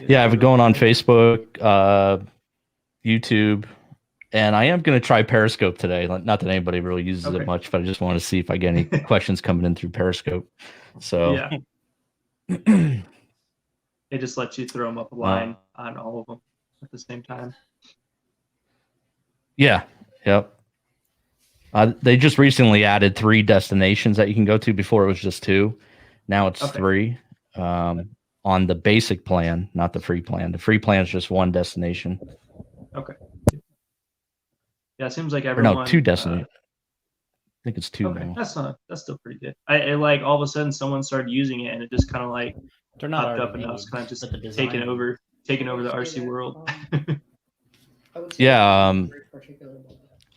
Yeah, I've been going on Facebook, YouTube, and I am going to try Periscope today. Not that anybody really uses it much, but I just want to see if I get any questions coming in through Periscope. So it just lets you throw them up a line on all of them at the same time. Yeah. Yep. They just recently added 3 destinations that you can go to. Before it was just 2. Now it's 3 on the basic plan, not the free plan. The free plan is just 1 destination. Okay. Yeah, it seems like everyone. Or no, 2 destinations. I think it's 2 now. That's still pretty good. I like all of a sudden someone started using it and it just kind of like they're not popped up and I was kind of just taking over the RC world. Yeah.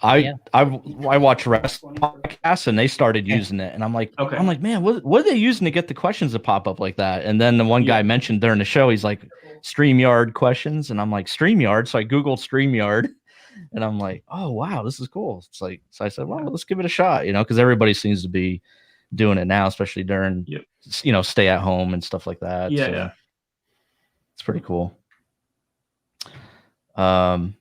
I watch wrestling podcasts and they started using it, and I'm like, man, what are they using to get the questions to pop up like that? And then the one guy mentioned during the show, he's like, StreamYard questions, and I'm like, StreamYard. So I googled StreamYard, and I'm like, oh wow, this is cool. It's like, so I said, well, let's give it a shot, because everybody seems to be doing it now, especially during stay at home and stuff like that. Yeah, it's pretty cool. So.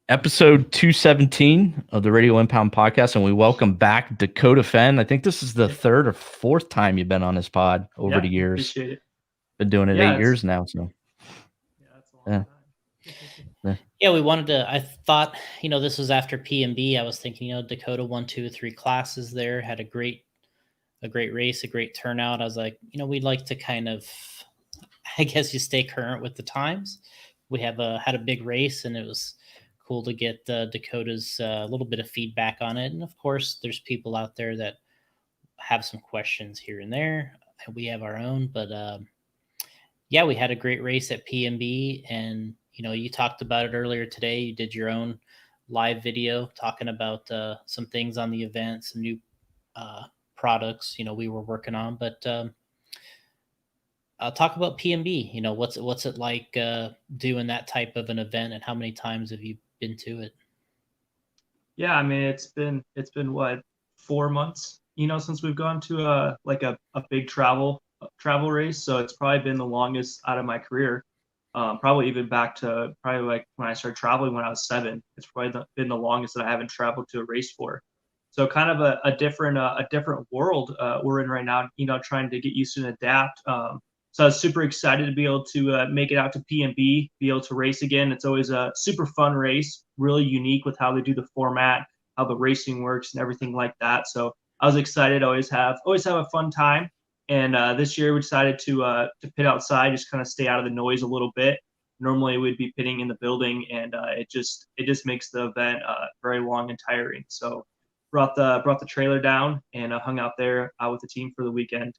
Episode 217 of the Radio Impound Podcast, and we welcome back Dakotah Phend. I think this is the 3rd or 4th time you've been on this pod over the years. Appreciate it. Been doing it 8 years now, so that's a long time. Yeah, we wanted to. I thought, this was after P&B. I was thinking, Dakotah 1, 2, 3 classes there, had a great race, a great turnout. I was like, we'd like to kind of, I guess, you stay current with the times. We have had a big race, and it was cool to get Dakotah's a little bit of feedback on it. And of course, there's people out there that have some questions here and there. We have our own, but we had a great race at P&B, and you talked about it earlier today. You did your own live video talking about some things on the event, some new products we were working on. But I'll talk about P&B. What's it like doing that type of an event, and how many times have you been to it? Yeah, I mean, it's been what, 4 months, since we've gone to a big travel race. So it's probably been the longest out of my career. Probably even back to like when I started traveling when I was 7. It's probably been the longest that I haven't traveled to a race for. So kind of a different world we're in right now. Trying to get used to and adapt. So I was super excited to be able to make it out to P&B, be able to race again. It's always a super fun race, really unique with how they do the format, how the racing works, and everything like that. So I was excited. Always have a fun time. And this year we decided to pit outside, just kind of stay out of the noise a little bit. Normally we'd be pitting in the building, and it just makes the event very long and tiring. So brought the trailer down and hung out there with the team for the weekend.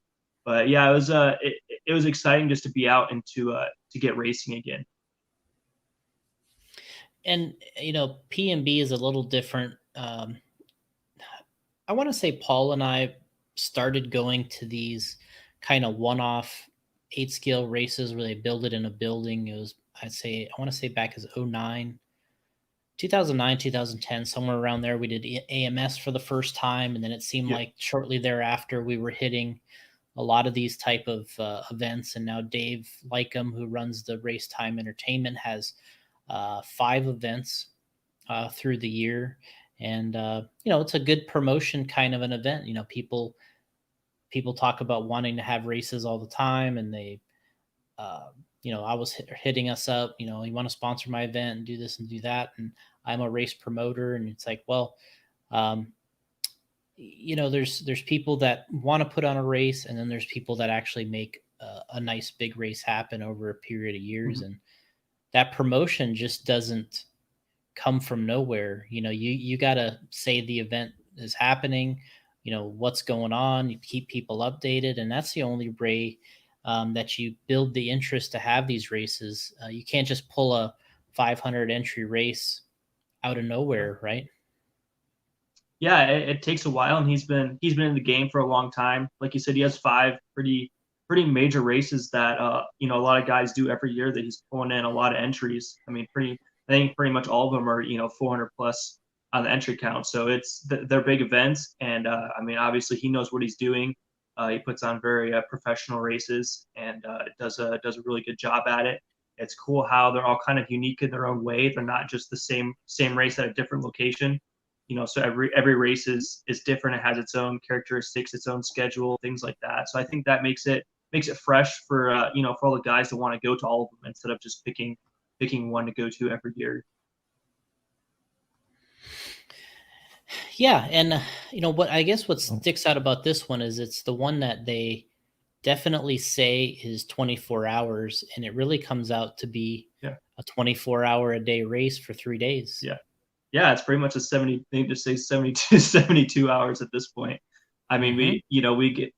But yeah, it was exciting just to be out and to get racing again. And P&B is a little different. I want to say Paul and I started going to these kind of one-off 8-scale races where they build it in a building. It was, I want to say back as 2009, 2010, somewhere around there. We did AMS for the first time, and then it seemed like shortly thereafter we were hitting a lot of these type of events. And now Dave Lycum, who runs the Race Time Entertainment, has 5 events through the year. And, it's a good promotion kind of an event. People talk about wanting to have races all the time, and they, I was hitting us up, you want to sponsor my event and do this and do that. And I'm a race promoter, and it's like, well, there's people that want to put on a race, and then there's people that actually make a nice big race happen over a period of years. Mm-hmm. And that promotion just doesn't come from nowhere. You got to say the event is happening, what's going on, you keep people updated. And that's the only way that you build the interest to have these races. You can't just pull a 500 entry race out of nowhere, right? Yeah, it takes a while, and he's been in the game for a long time. Like you said, he has 5 pretty major races that a lot of guys do every year, that he's pulling in a lot of entries. I mean, I think pretty much all of them are 400 plus on the entry count. So they're big events, and I mean, obviously he knows what he's doing. He puts on very professional races and does a really good job at it. It's cool how they're all kind of unique in their own way. They're not just the same race at a different location. So every race is different. It has its own characteristics, its own schedule, things like that. So I think that makes it fresh for for all the guys that want to go to all of them instead of just picking one to go to every year. Yeah, and what sticks out about this one is it's the one that they definitely say is 24 hours, and it really comes out to be a 24-hour-a-day race for 3 days. Yeah, it's pretty much a 72 hours at this point. I mean, we get,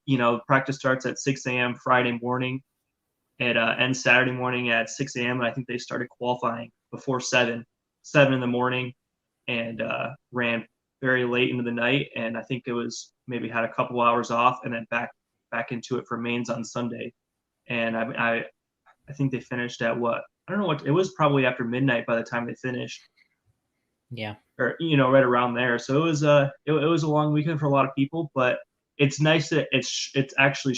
practice starts at 6 a.m. Friday morning. It ends Saturday morning at 6 a.m. And I think they started qualifying before 7 in the morning, and ran very late into the night. And I think it was maybe had a couple hours off and then back into it for mains on Sunday. And I think they finished at I don't know what, it was probably after midnight by the time they finished. Yeah. Or, right around there. So it was a long weekend for a lot of people, but it's nice that it's actually,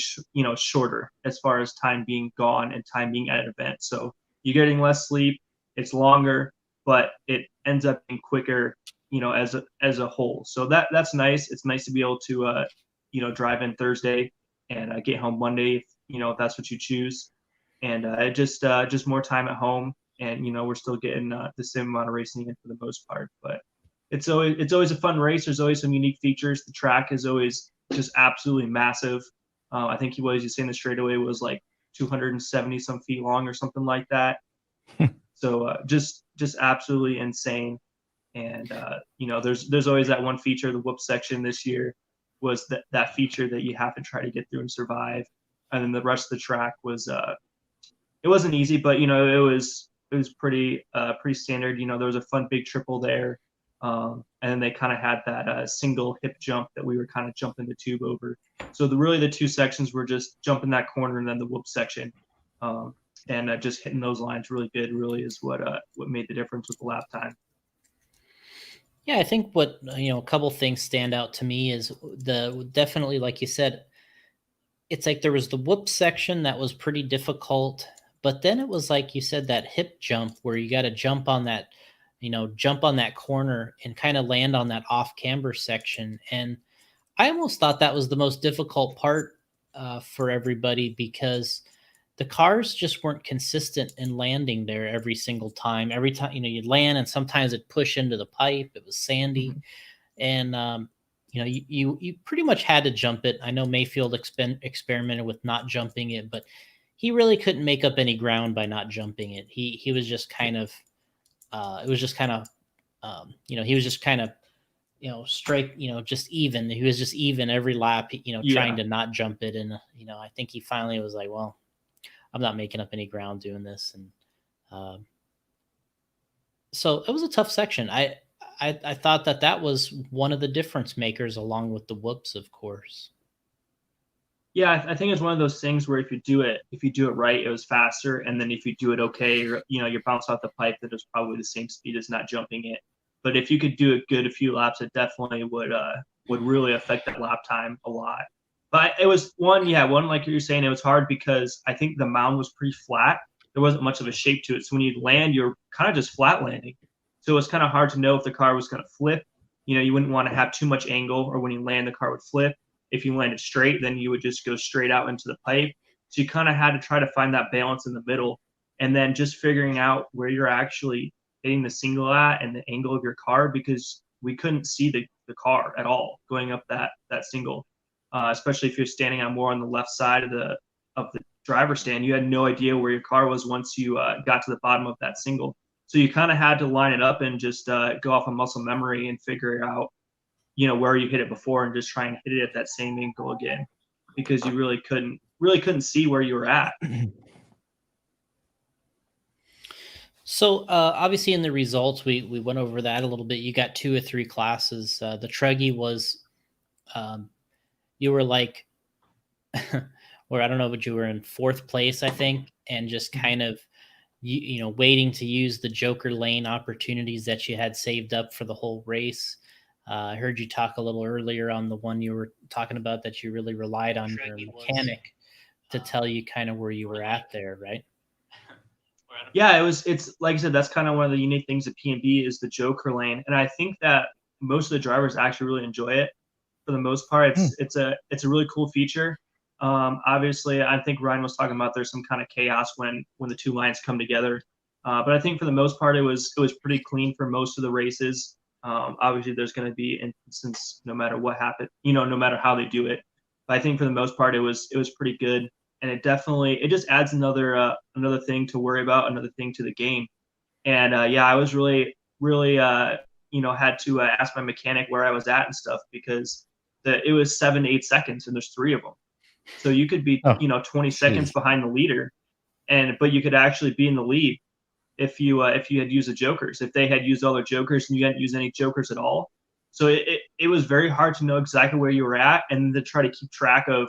shorter as far as time being gone and time being at an event. So you're getting less sleep, it's longer, but it ends up being quicker, as a whole. So that's nice. It's nice to be able to, drive in Thursday and get home Monday, if that's what you choose. And just more time at home. And, we're still getting the same amount of racing in for the most part. But it's always a fun race. There's always some unique features. The track is always just absolutely massive. I think he was just saying the straightaway was like 270 some feet long or something like that. So just absolutely insane. And, there's always that one feature. The whoop section this year was that feature that you have to try to get through and survive. And then the rest of the track was it wasn't easy, but, it was pretty standard. There was a fun big triple there. And then they kind of had that single hip jump that we were kind of jumping the tube over. So the two sections were just jumping that corner and then the whoop section. And just hitting those lines really good really is what made the difference with the lap time. Yeah, I think what, a couple things stand out to me is definitely, like you said, it's like there was the whoop section that was pretty difficult. But then it was like you said, that hip jump where you got to jump on that corner and kind of land on that off camber section. And I almost thought that was the most difficult part for everybody because the cars just weren't consistent in landing there every single time. Every time, you'd land and sometimes it'd push into the pipe. It was sandy. Mm-hmm. And, you pretty much had to jump it. I know Mayfield experimented with not jumping it, but he really couldn't make up any ground by not jumping it. He was just kind of, he was just kind of straight, just even. He was just even every lap, trying to not jump it. And, I think he finally was like, well, I'm not making up any ground doing this. And so it was a tough section. I thought that was one of the difference makers along with the whoops, of course. Yeah, I think it's one of those things where if you do it right, it was faster. And then if you do it okay, you bounce off the pipe, that is probably the same speed as not jumping it. But if you could do it good a few laps, it definitely would really affect that lap time a lot. But it was one like you're saying, it was hard because I think the mound was pretty flat. There wasn't much of a shape to it. So when you'd land, you're kind of just flat landing. So it was kind of hard to know if the car was going to flip. You wouldn't want to have too much angle, or when you land, the car would flip. If you landed straight, then you would just go straight out into the pipe. So you kind of had to try to find that balance in the middle, and then just figuring out where you're actually hitting the single at and the angle of your car, because we couldn't see the car at all going up that single, especially if you're standing on the left side of the driver's stand. You had no idea where your car was once you got to the bottom of that single. So you kind of had to line it up and just go off of muscle memory and figure out where you hit it before, and just try and hit it at that same angle again, because you really couldn't see where you were at. So obviously in the results, we went over that a little bit. You got 2 or 3 classes. The Truggy was, you were like, or I don't know, but you were in 4th place, I think, and just kind of, waiting to use the Joker lane opportunities that you had saved up for the whole race. I heard you talk a little earlier on the one you were talking about that you really relied on your mechanic to tell you kind of where you were at there, right? Yeah, it's like I said, that's kind of one of the unique things at P&B is the Joker lane, and I think that most of the drivers actually really enjoy it. For the most part, it's a really cool feature. Obviously, I think Ryan was talking about there's some kind of chaos when the two lines come together, but I think for the most part it was pretty clean for most of the races. Obviously, there's going to be instances no matter what happened, no matter how they do it. But I think for the most part it was pretty good, and it just adds another thing to worry about, another thing to the game. And I was really had to ask my mechanic where I was at and stuff, because it was 7 to 8 seconds and there's 3 of them. So you could be 20 seconds behind the leader, but you could actually be in the lead if you had used the jokers. If they had used all their jokers and you hadn't used any jokers at all. So it was very hard to know exactly where you were at and to try to keep track of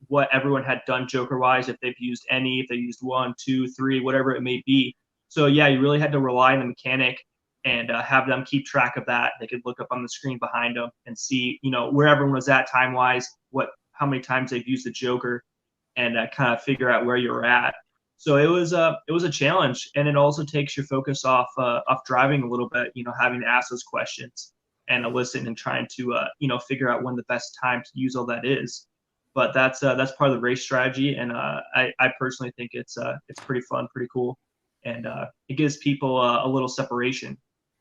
what everyone had done joker wise, if they've used any, if they used 1, 2, 3, whatever it may be. So you really had to rely on the mechanic and have them keep track of that. They could look up on the screen behind them and see, where everyone was at time wise, how many times they've used the joker, and kind of figure out where you're at. So it was a challenge, and it also takes your focus off driving a little bit, having to ask those questions and listen and trying to figure out when the best time to use all that is. But that's part of the race strategy, and I personally think it's pretty fun, pretty cool, and it gives people a little separation,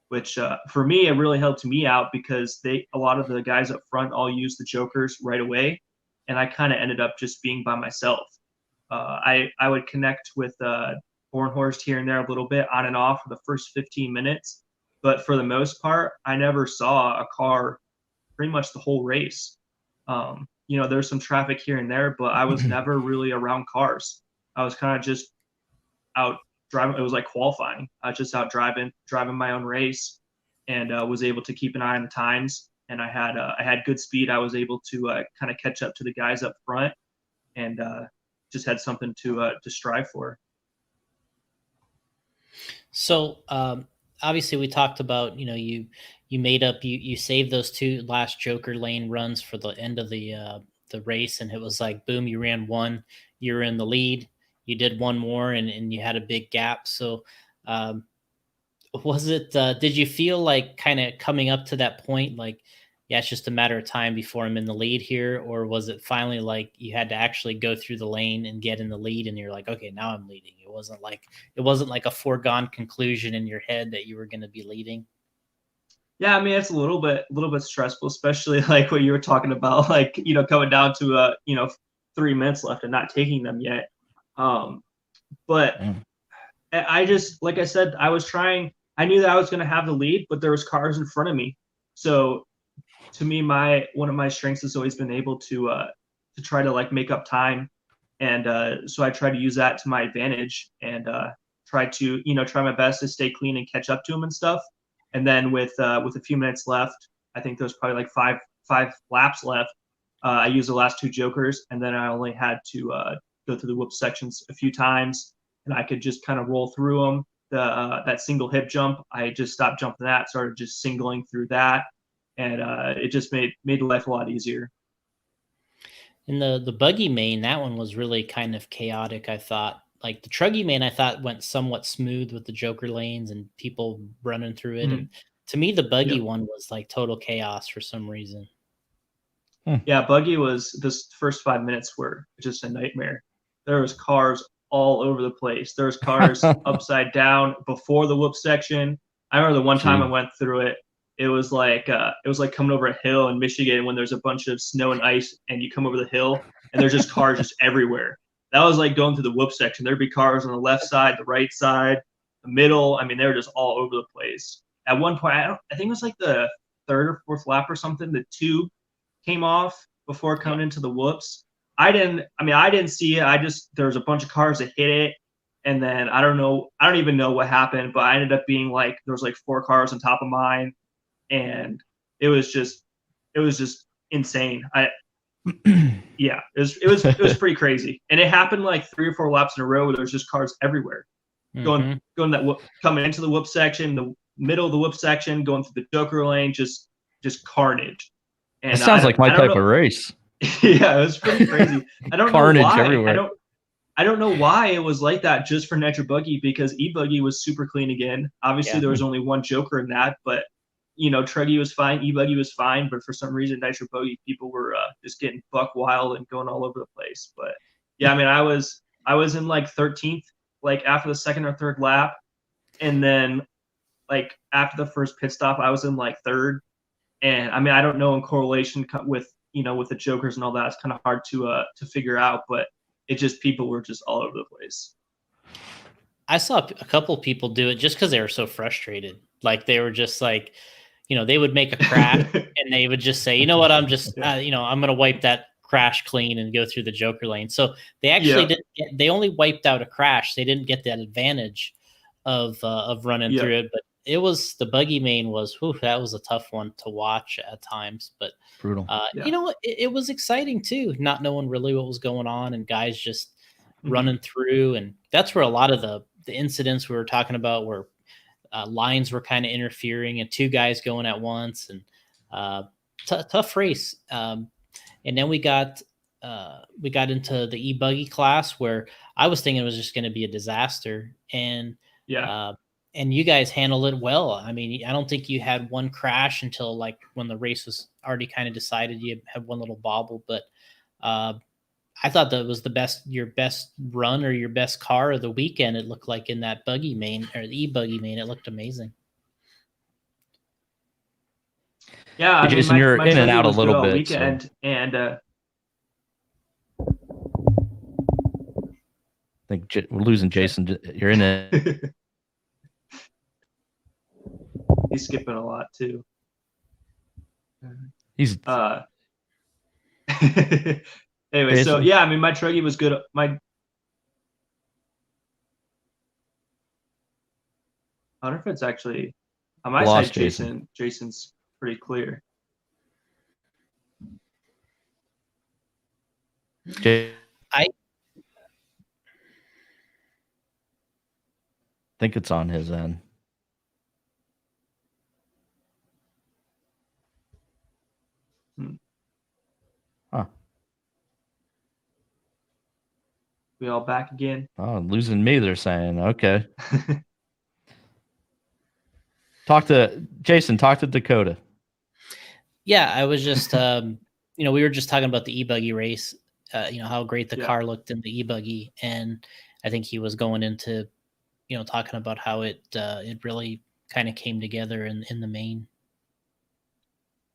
which for me it really helped me out, because a lot of the guys up front all used the jokers right away, and I kind of ended up just being by myself. I would connect with Bornhorst here and there a little bit on and off for the first 15 minutes, but for the most part, I never saw a car pretty much the whole race. There's some traffic here and there, but I was never really around cars. I was kind of just out driving. It was like qualifying. I was just out driving my own race, and was able to keep an eye on the times. And I had good speed. I was able to kind of catch up to the guys up front, and just had something to strive for. So obviously we talked about, you saved those 2 last joker lane runs for the end of the race, and it was like, boom, you ran 1, you're in the lead, you did 1 more, and you had a big gap. So was it, did you feel like kind of coming up to that point, like, yeah, it's just a matter of time before I'm in the lead here? Or was it finally like you had to actually go through the lane and get in the lead, and you're like, okay, now I'm leading? It wasn't like a foregone conclusion in your head that you were going to be leading? Yeah, I mean, it's a little bit stressful, especially like what you were talking about, like, coming down to 3 minutes left and not taking them yet. But I just, like I said, I knew that I was going to have the lead, but there was cars in front of me. So to me, one of my strengths has always been able to try to like make up time, and so I try to use that to my advantage, and try my best to stay clean and catch up to them and stuff. And then with a few minutes left, I think there's probably like five laps left. I used the last 2 jokers, and then I only had to go through the whoop sections a few times, and I could just kind of roll through them. That single hip jump, I just stopped jumping that, started just singling through that. And it just made life a lot easier. In the buggy main, that one was really kind of chaotic, I thought. Like the truggy main, I thought went somewhat smooth with the joker lanes and people running through it. And to me, the buggy one was like total chaos for some reason. Yeah, buggy this first 5 minutes were just a nightmare. There was cars all over the place. There was cars upside down before the whoop section. I remember the one time I went through it. It was like coming over a hill in Michigan when there's a bunch of snow and ice, and you come over the hill and there's just cars just everywhere. That was like going through the whoop section. There'd be cars on the left side, the right side, the middle. I mean, they were just all over the place. At one point, I think it was like the 3rd or 4th lap or something, the tube came off before coming into the whoops. I didn't see it. There was a bunch of cars that hit it. And then I don't even know what happened, but I ended up being like, there was like 4 cars on top of mine. And it was just insane. It was pretty crazy. And it happened like 3 or 4 laps in a row where there was just cars everywhere. Coming into the whoop section, the middle of the whoop section, going through the joker lane, just just carnage. And it sounds like my type of race. Yeah, it was pretty crazy. I don't carnage know why. everywhere. I don't know why it was like that just for Nitro Buggy, because E-Buggy was super clean again. Obviously, there was only one Joker in that, but Truggy was fine, E-Buggy was fine, but for some reason, Nitro Buggy people were just getting buck wild and going all over the place. But yeah, I mean, I was in like 13th, like after the second or third lap, and then like after the first pit stop, I was in like third. And I mean, I don't know in correlation with with the Jokers and all that, it's kind of hard to figure out, but it just, people were just all over the place. I saw a couple people do it just because they were so frustrated. Like they were just like, they would make a crash and they would just say, you know what, I'm just, I'm going to wipe that crash clean and go through the Joker lane. So they actually they only wiped out a crash. They didn't get that advantage of running through it. But it was, the buggy main was, that was a tough one to watch at times. But brutal. It was exciting too, not knowing really what was going on and guys just running through. And that's where a lot of the incidents we were talking about where lines were kind of interfering and two guys going at once, and tough race. And then we got into the e-buggy class where I was thinking it was just going to be a disaster, and and you guys handled it well. I mean, I don't think you had one crash until like when the race was already kind of decided. You had one little bobble, but I thought that was your best run or your best car of the weekend. It looked like in that buggy main or the e-buggy main, it looked amazing. Yeah, hey, Jason, you're in and out a little bit. Weekend, so. And I think we're losing Jason. You're in it. He's skipping a lot too. He's anyway, so yeah, I mean, my Truggy was good. I wonder if it's actually on my side. Jason's pretty clear. I think it's on his end. Huh. We all back again? Oh, losing me, they're saying. Okay. Talk to Dakotah. Yeah, I was just, we were just talking about the e-buggy race, how great the car looked in the e-buggy. And I think he was going into, talking about how it really kind of came together in the main.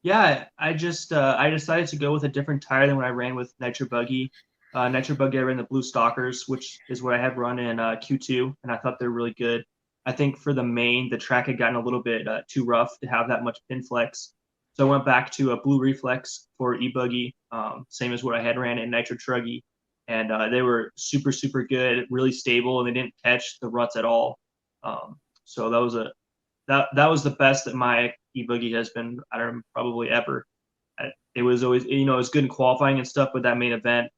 Yeah, I just I decided to go with a different tire than when I ran with Nitro Buggy. Nitro Buggy, I ran the Blue Stalkers, which is what I had run in Q2, and I thought they're really good. I think for the main, the track had gotten a little bit too rough to have that much pin flex. So I went back to a Blue Reflex for e-buggy, same as what I had ran in Nitro Truggy. And they were super, super good, really stable, and they didn't catch the ruts at all. So that was the best that my e-buggy has been, I don't know, probably ever. It was always, it was good in qualifying and stuff, but that main event,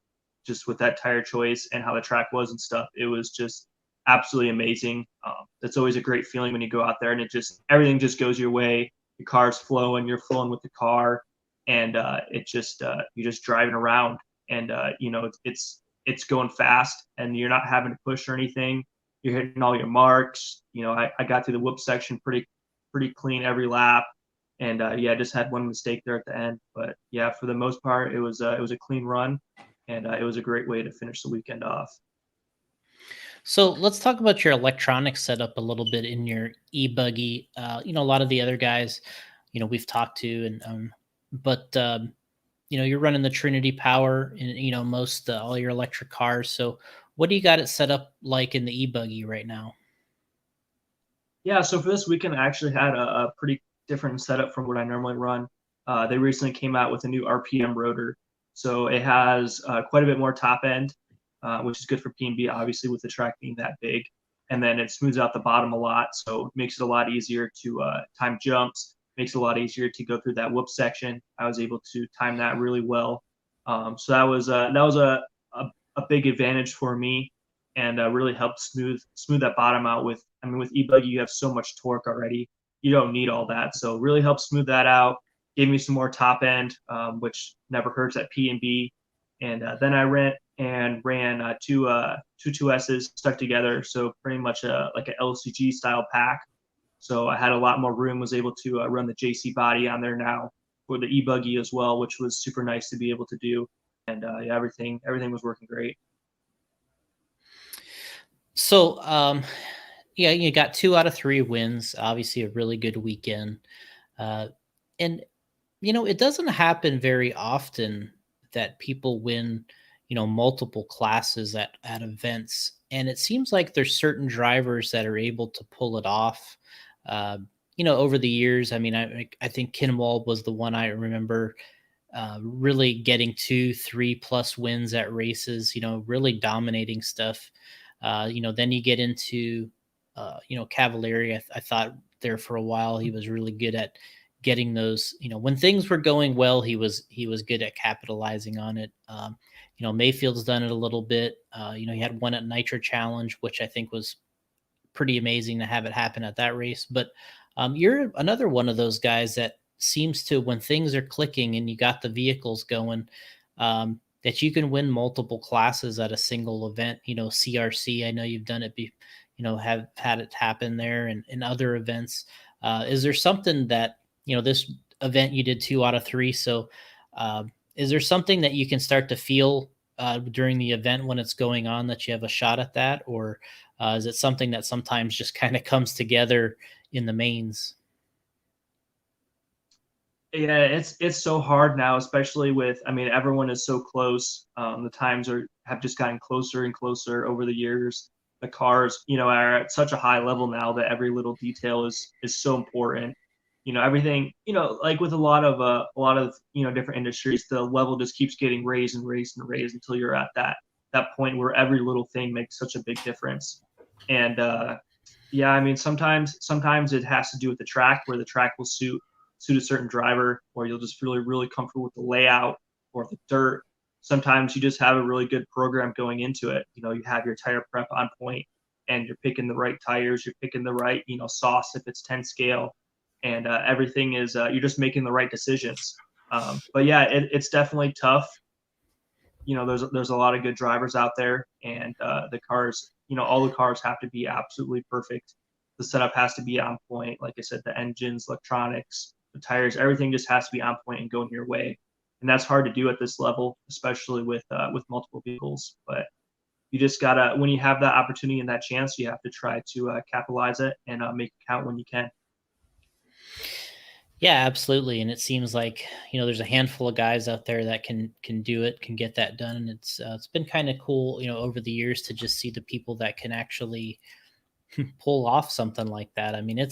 just with that tire choice and how the track was and stuff, it was just absolutely amazing. That's always a great feeling when you go out there and everything just goes your way. Your car's flowing, you're flowing with the car, and it just you're just driving around, and it's going fast, and you're not having to push or anything. You're hitting all your marks. I got through the whoop section pretty clean every lap, and I just had one mistake there at the end, but yeah, for the most part, it was a clean run, and it was a great way to finish the weekend off. So let's talk about your electronic setup a little bit in your e-buggy. A lot of the other guys, we've talked to, and but you're running the Trinity Power in most all your electric cars. So what do you got it set up like in the e-buggy right now? Yeah, so for this weekend, I actually had a pretty different setup from what I normally run. They recently came out with a new RPM rotor, so it has quite a bit more top end. Which is good for P&B, obviously, with the track being that big. And then it smooths out the bottom a lot, so it makes it a lot easier to time jumps, makes it a lot easier to go through that whoop section. I was able to time that really well. So that was a big advantage for me, and really helped smooth that bottom out. With e-buggy, you have so much torque already. You don't need all that, so really helped smooth that out. gave me some more top end, which never hurts at P&B. And then I ran two 2S stuck together, so pretty much like an LCG style pack. So I had a lot more room, was able to run the JC body on there now for the e-buggy as well, which was super nice to be able to do. And yeah, everything was working great. So yeah, you got 2 out of 3 wins, obviously a really good weekend. And it doesn't happen very often that people win, multiple classes at events. And it seems like there's certain drivers that are able to pull it off. Over the years, I mean, I think Kinwald was the one I remember really getting 2-3+ wins at races, really dominating stuff. Then you get into, Cavalieri. I thought there for a while, he was really good at getting those, when things were going well, he was good at capitalizing on it. Mayfield's done it a little bit. He had one at Nitro Challenge, which I think was pretty amazing to have it happen at that race. But you're another one of those guys that seems to, when things are clicking and you got the vehicles going, that you can win multiple classes at a single event. CRC, I know you've done it, have had it happen there, and in other events. Is there something that, this event you did 2 out of 3. So is there something that you can start to feel during the event when it's going on that you have a shot at that? Or is it something that sometimes just kind of comes together in the mains? Yeah, it's so hard now, especially with, everyone is so close. The times have just gotten closer and closer over the years. The cars, are at such a high level now that every little detail is so important. Everything, like with a lot of different industries, the level just keeps getting raised and raised and raised until you're at that point where every little thing makes such a big difference. And yeah, sometimes it has to do with the track, where the track will suit a certain driver, or you'll just feel really comfortable with the layout or the dirt. Sometimes you just have a really good program going into it. You have your tire prep on point, and you're picking the right tires, you're picking the right, sauce if it's 10 scale, and everything is, you're just making the right decisions. But yeah, it's definitely tough. There's a lot of good drivers out there, and the cars, all the cars have to be absolutely perfect. The setup has to be on point. Like I said, the engines, electronics, the tires, everything just has to be on point and going your way. And that's hard to do at this level, especially with multiple vehicles. But you just gotta, when you have that opportunity and that chance, you have to try to capitalize it and make it count when you can. Yeah, absolutely. And it seems like, there's a handful of guys out there that can do it, can get that done. And it's been kind of cool, over the years to just see the people that can actually pull off something like that. I mean,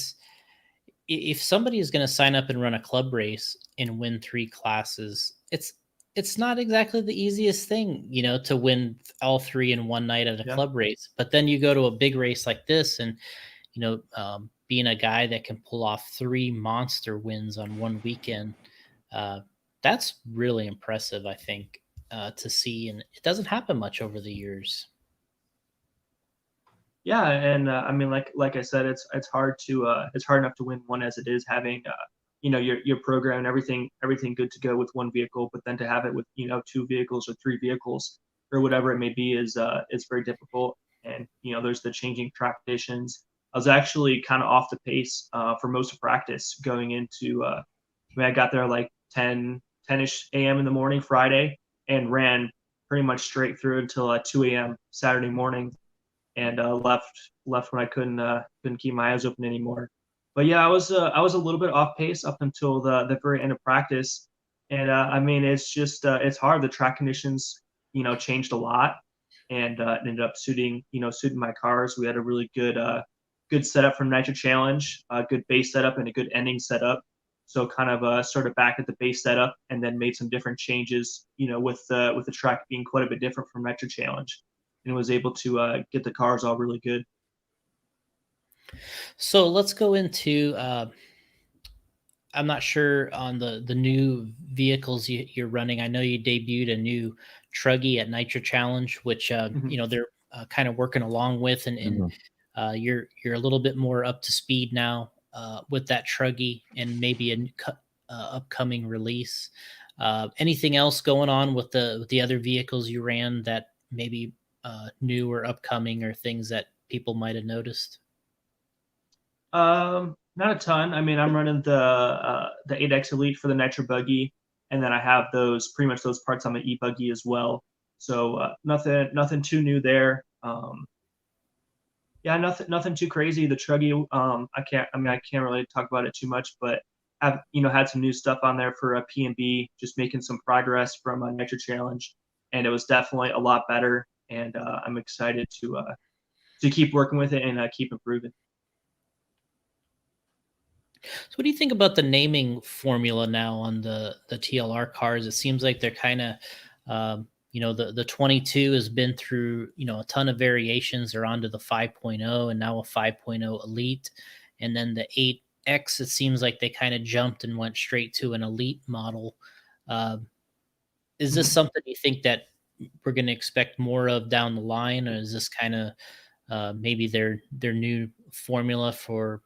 if somebody is going to sign up and run a club race and win 3 classes, it's not exactly the easiest thing, to win all 3 in one night at a club race. But then you go to a big race like this, and being a guy that can pull off 3 monster wins on one weekend, that's really impressive, I think, to see. And it doesn't happen much over the years. Yeah, and like I said, it's hard enough to win one as it is, having your program and everything good to go with one vehicle, but then to have it with 2 vehicles or 3 vehicles or whatever it may be is very difficult. And there's the changing track conditions. I was actually kind of off the pace for most of practice going into. I got there like 10-ish a.m. in the morning Friday, and ran pretty much straight through until 2 a.m. Saturday morning. And left when I couldn't keep my eyes open anymore. But yeah, I was a little bit off pace up until the very end of practice. And it's just it's hard. The track conditions changed a lot, and it ended up suiting my cars. We had a really good setup from Nitro Challenge, a good base setup and a good ending setup. So kind of started back at the base setup, and then made some different changes. With the track being quite a bit different from Nitro Challenge, and was able to get the cars all really good. So let's go into, I'm not sure on the new vehicles you're running. I know you debuted a new Truggy at Nitro Challenge, which, they're kind of working along with, and you're a little bit more up to speed now with that Truggy, and maybe upcoming release. Anything else going on with the other vehicles you ran that maybe new or upcoming, or things that people might have noticed? Not a ton. I mean, I'm running the 8X Elite for the Nitro Buggy, and then I have pretty much those parts on my e-buggy as well. So nothing too new there. Yeah, nothing too crazy. The Truggy, I can't really talk about it too much, but I've had some new stuff on there for a P&B, just making some progress from a Nitro Challenge, and it was definitely a lot better. And I'm excited to keep working with it and keep improving. So what do you think about the naming formula now on the TLR cars? It seems like they're kind of, the 22 has been through, a ton of variations. They're onto the 5.0 and now a 5.0 Elite. And then the 8X, it seems like they kind of jumped and went straight to an Elite model. Is this something you think that we're going to expect more of down the line? Or is this kind of maybe their new formula for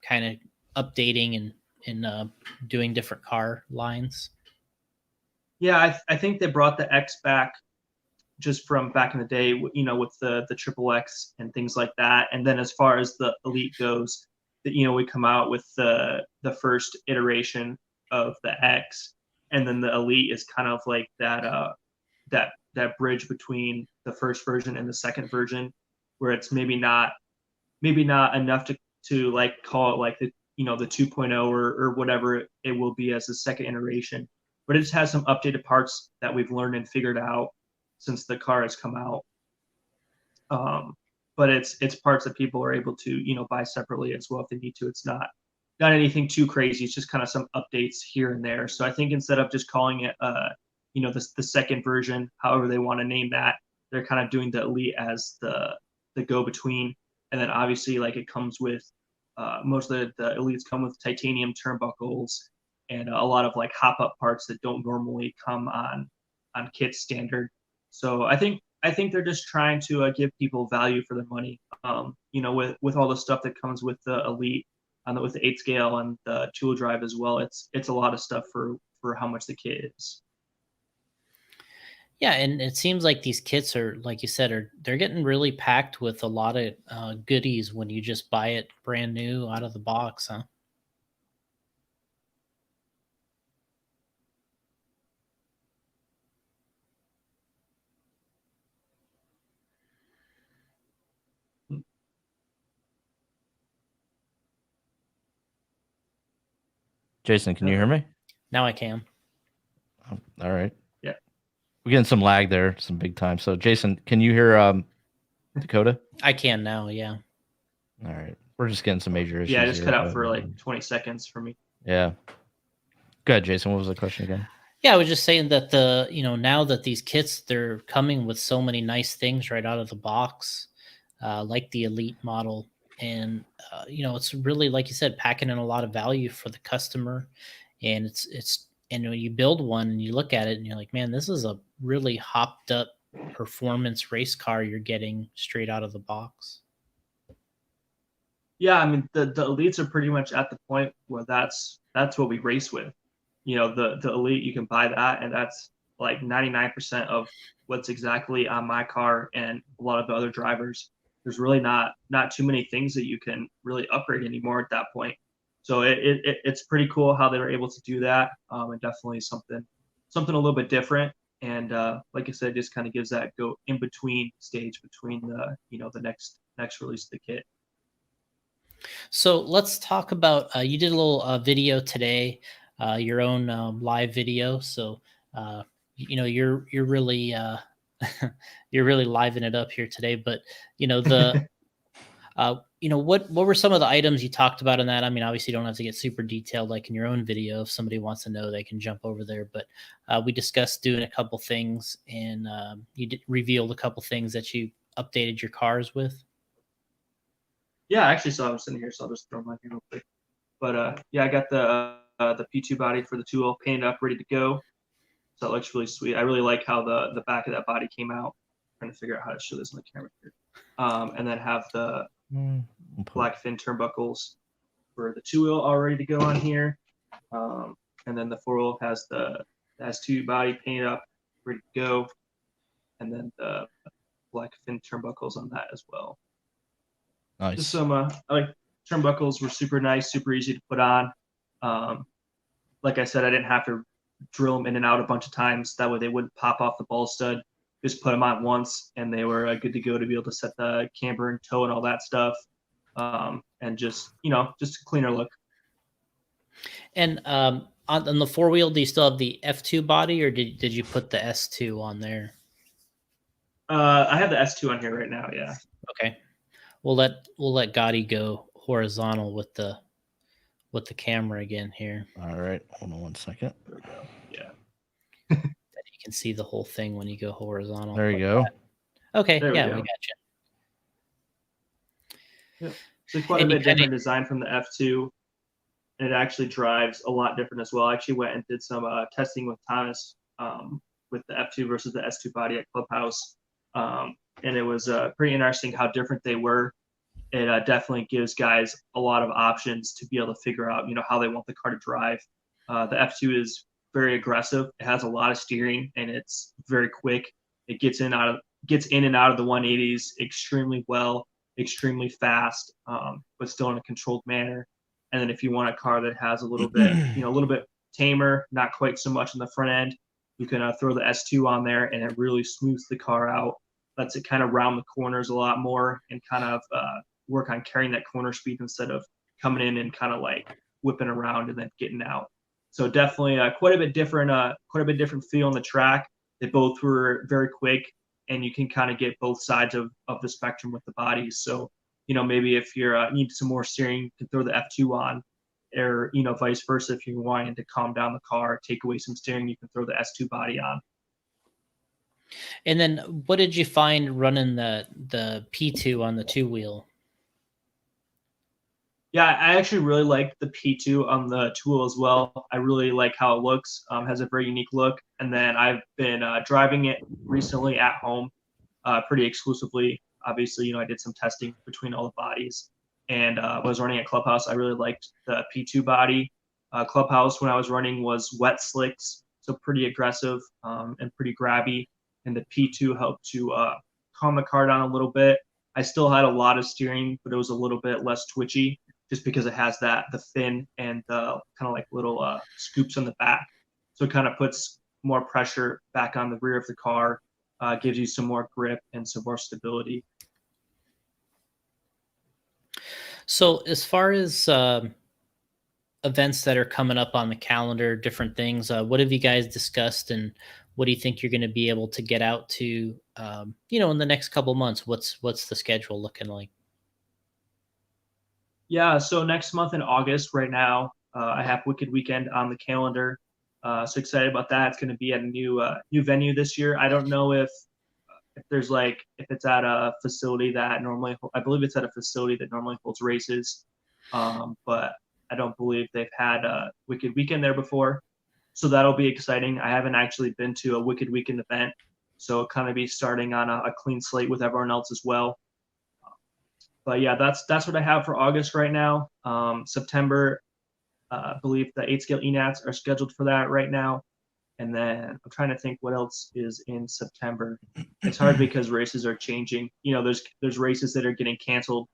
kind of updating and doing different car lines? Yeah, I think they brought the X back just from back in the day, with the triple X and things like that. And then as far as the Elite goes, we come out with the first iteration of the X, and then the Elite is kind of like that bridge between the first version and the second version, where it's maybe not enough to like call it like the 2.0 or whatever it will be as the second iteration, but it just has some updated parts that we've learned and figured out since the car has come out. But it's parts that people are able to buy separately as well if they need to. It's not anything too crazy. It's just kind of some updates here and there. So I think instead of just calling it the second version, however they want to name that, they're kind of doing the Elite as the go between. And then obviously, like, it comes with most of the Elites come with titanium turnbuckles and a lot of like hop up parts that don't normally come on kit standard. So I think they're just trying to give people value for their money. With all the stuff that comes with the Elite, with the 8 scale and the 2-wheel drive as well, it's a lot of stuff for how much the kit is. Yeah, and it seems like these kits are, like you said, they're getting really packed with a lot of goodies when you just buy it brand new out of the box, huh? Jason, can you hear me? Now I can. Oh, all right. Yeah. We're getting some lag there, some big time. So, Jason, can you hear Dakotah? I can now, yeah. All right. We're just getting some major issues. Yeah, I just cut out for like 20 seconds for me. Yeah. Go ahead, Jason. What was the question again? Yeah, I was just saying that now that these kits, they're coming with so many nice things right out of the box, like the Elite model. And, it's really, like you said, packing in a lot of value for the customer. And and when you build one and you look at it and you're like, man, this is a really hopped up performance race car you're getting straight out of the box. Yeah, I mean, the Elites are pretty much at the point where that's what we race with. The Elite, you can buy that, and that's like 99% of what's exactly on my car and a lot of the other drivers. There's really not too many things that you can really upgrade anymore at that point. So it's pretty cool how they were able to do that, and definitely something a little bit different. And like I said, just kind of gives that go in between stage between the next release of the kit. So let's talk about, you did a little video today, your own live video. So, you're really, you're really livening it up here today, but what were some of the items you talked about in that? I mean, obviously you don't have to get super detailed, like in your own video. If somebody wants to know, they can jump over there, but we discussed doing a couple things, and you revealed a couple things that you updated your cars with. Yeah, actually, so I'm sitting here, so I'll just throw my hand real quick. But yeah, I got the P2 body for the 2-wheel painted up, ready to go. So it looks really sweet. I really like how the back of that body came out. I'm trying to figure out how to show this on the camera here. And then have the black fin turnbuckles for the 2-wheel all ready to go on here. and then the 4-wheel has the S2 body painted up, ready to go, and then the black fin turnbuckles on that as well. Nice. Just some turnbuckles were super nice, super easy to put on. Like I said, I didn't have to drill them in and out a bunch of times. That way they wouldn't pop off the ball stud. Just put them on once, and they were good to go to be able to set the camber and toe and all that stuff, and just a cleaner look. And on the 4-wheel, do you still have the F2 body, or did you put the S2 on there? I have the S2 on here right now. Yeah. Okay. We'll let Gotti go horizontal with the camera again here. All right. Hold on 1 second. There we go. Yeah. That you can see the whole thing when you go horizontal. There you go. That. Okay. There we yeah, go. we got you. Yeah. It's quite a bit different design from the F2. And it actually drives a lot different as well. I actually went and did some testing with Thomas with the F2 versus the S2 body at Clubhouse. And it was pretty interesting how different they were. It definitely gives guys a lot of options to be able to figure out, how they want the car to drive. The F2 is very aggressive. It has a lot of steering, and it's very quick. It gets in and out of the 180s extremely well, extremely fast, but still in a controlled manner. And then if you want a car that has a little bit, a little bit tamer, not quite so much in the front end, you can throw the S2 on there, and it really smooths the car out, lets it kind of round the corners a lot more, and kind of work on carrying that corner speed instead of coming in and kind of like whipping around and then getting out. So definitely quite a bit different feel on the track. They both were very quick, and you can kind of get both sides of the spectrum with the bodies. So, maybe if you're need some more steering, you can throw the F2 on, or, vice versa. If you're wanting to calm down the car, take away some steering, you can throw the S2 body on. And then what did you find running the P2 on the 2-wheel? Yeah, I actually really like the P2 on the 2-wheel as well. I really like how it looks, has a very unique look. And then I've been driving it recently at home pretty exclusively. Obviously, I did some testing between all the bodies, and was running at Clubhouse. I really liked the P2 body. Clubhouse, when I was running, was wet slicks, so pretty aggressive and pretty grabby. And the P2 helped to calm the car down a little bit. I still had a lot of steering, but it was a little bit less twitchy, just because it has the fin and the kind of like little scoops on the back. So it kind of puts more pressure back on the rear of the car, gives you some more grip and some more stability. So as far as events that are coming up on the calendar, different things, what have you guys discussed, and what do you think you're going to be able to get out to, in the next couple months? What's the schedule looking like? Yeah, so next month in August, right now, I have Wicked Weekend on the calendar. So excited about that. It's going to be at a new venue this year. I don't know if there's if it's at a facility that normally, I believe it's at a facility that normally holds races, but I don't believe they've had a Wicked Weekend there before. So that'll be exciting. I haven't actually been to a Wicked Weekend event, so it'll kind of be starting on a clean slate with everyone else as well. But yeah, that's what I have for August right now. September, I believe the 8-scale ENATs are scheduled for that right now. And then I'm trying to think what else is in September. It's hard because races are changing. There's races that are getting canceled,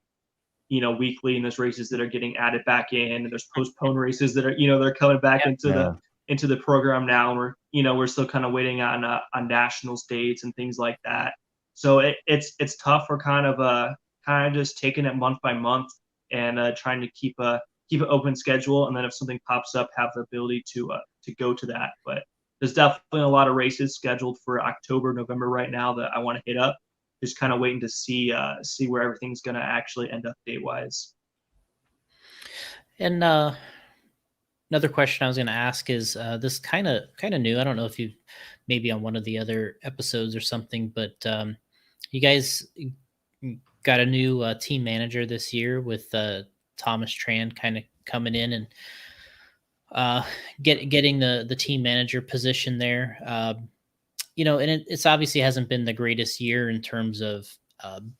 weekly, and there's races that are getting added back in, and there's postponed races that are, they're coming back into the program now. And we're still kind of waiting on nationals dates and things like that. So it's tough. We're kind of just taking it month by month and trying to keep an open schedule. And then if something pops up, have the ability to go to that. But there's definitely a lot of races scheduled for October, November right now that I want to hit up. Just kind of waiting to see where everything's going to actually end up date-wise. And another question I was going to ask is this kind of new. I don't know if you maybe on one of the other episodes or something, but you guys got a new team manager this year with Thomas Tran kind of coming in and getting the team manager position there. And it's obviously hasn't been the greatest year in terms of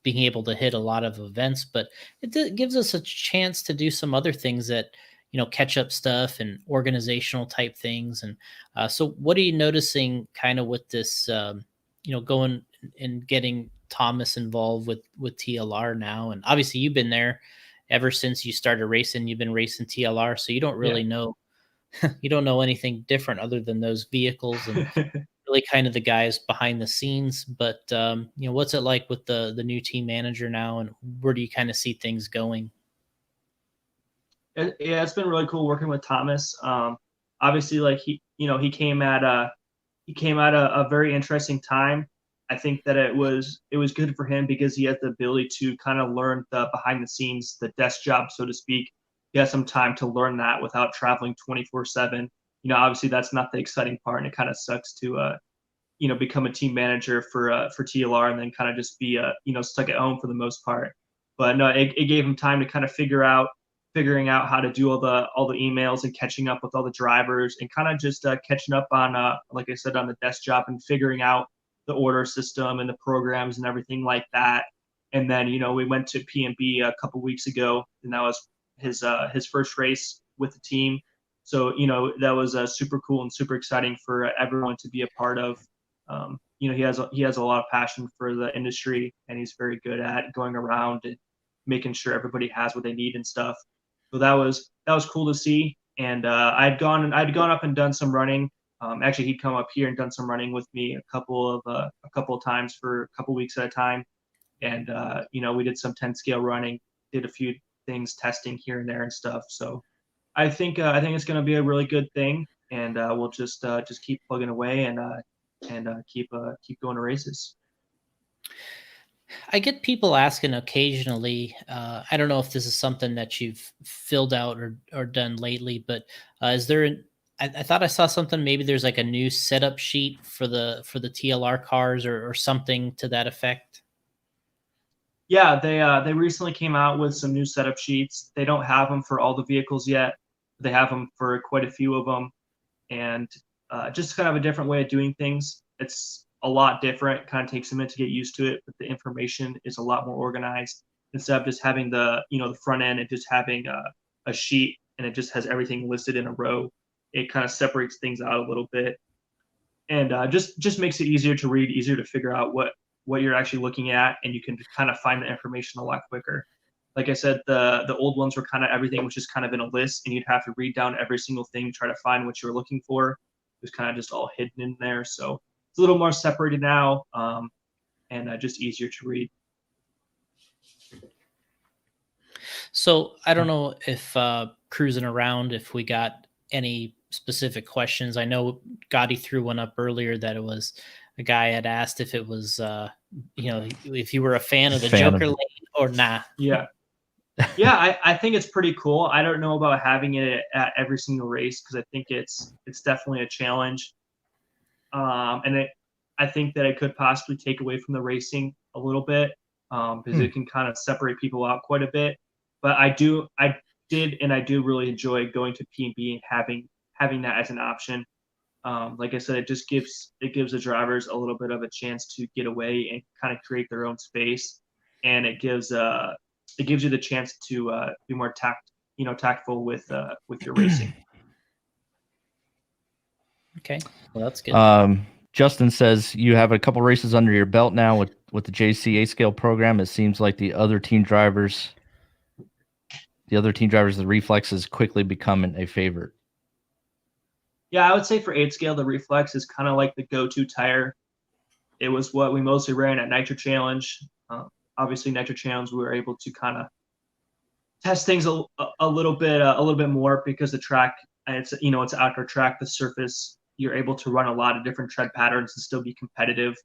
being able to hit a lot of events, but it gives us a chance to do some other things that, catch up stuff and organizational type things. And so what are you noticing kind of with this, going and getting Thomas involved with TLR now? And obviously you've been there ever since you started racing. You've been racing TLR, so you don't really know, you don't know anything different other than those vehicles and really kind of the guys behind the scenes. But what's it like with the new team manager now, and where do you kind of see things going? Yeah, it's been really cool working with Thomas. Obviously, like he came at a very interesting time. I think that it was good for him because he had the ability to kind of learn the behind the scenes, the desk job, so to speak. He had some time to learn that without traveling 24/7. Obviously that's not the exciting part, and it kind of sucks to become a team manager for TLR and then kind of just be stuck at home for the most part. But no, it gave him time to kind of figuring out how to do all the emails and catching up with all the drivers and kind of just catching up on like I said, on the desk job and figuring out the order system and the programs and everything like that. And then we went to PMB a couple weeks ago, and that was his first race with the team. So that was super cool and super exciting for everyone to be a part of. He has a lot of passion for the industry, and he's very good at going around and making sure everybody has what they need and stuff. So that was cool to see. And I'd gone up and done some running. Actually, he'd come up here and done some running with me a couple of times for a couple weeks at a time. And we did some 10 scale running, did a few things testing here and there and stuff. So I think it's going to be a really good thing, and we'll just keep plugging away and keep going to races. I get people asking occasionally. I don't know if this is something that you've filled out or done lately, but is there I thought I saw something. Maybe there's like a new setup sheet for the TLR cars or something to that effect. Yeah, they recently came out with some new setup sheets. They don't have them for all the vehicles yet. They have them for quite a few of them, and just kind of a different way of doing things. It's a lot different. Kind of takes a minute to get used to it, but the information is a lot more organized. Instead of just having the front end and just having a sheet and it just has everything listed in a row, it kind of separates things out a little bit, and just makes it easier to read, easier to figure out what you're actually looking at, and you can kind of find the information a lot quicker. Like I said, the old ones were kind of everything was just kind of in a list, and you'd have to read down every single thing to try to find what you were looking for. It was kind of just all hidden in there. So it's a little more separated now, and just easier to read. So I don't know if cruising around, if we got any specific questions. I know Gotti threw one up earlier that it was a guy had asked if it was, if you were a fan of the Joker lane or not. Yeah. Yeah, I think it's pretty cool. I don't know about having it at every single race because I think it's definitely a challenge. And I think that it could possibly take away from the racing a little bit because it can kind of separate people out quite a bit. But I do really enjoy going to P&B and having that as an option. Like I said, it gives the drivers a little bit of a chance to get away and kind of create their own space, and it gives you the chance to be more tactful with your racing. Okay, well that's good. Justin says you have a couple races under your belt now with the JCA scale program. It seems like the other team drivers, the Reflex is quickly becoming a favorite. Yeah, I would say for 8 scale, the Reflex is kind of like the go-to tire. It was what we mostly ran at Nitro Challenge. Obviously, Nitro Challenge, we were able to kind of test things a little bit more because the track, it's outdoor track, the surface. You're able to run a lot of different tread patterns and still be competitive.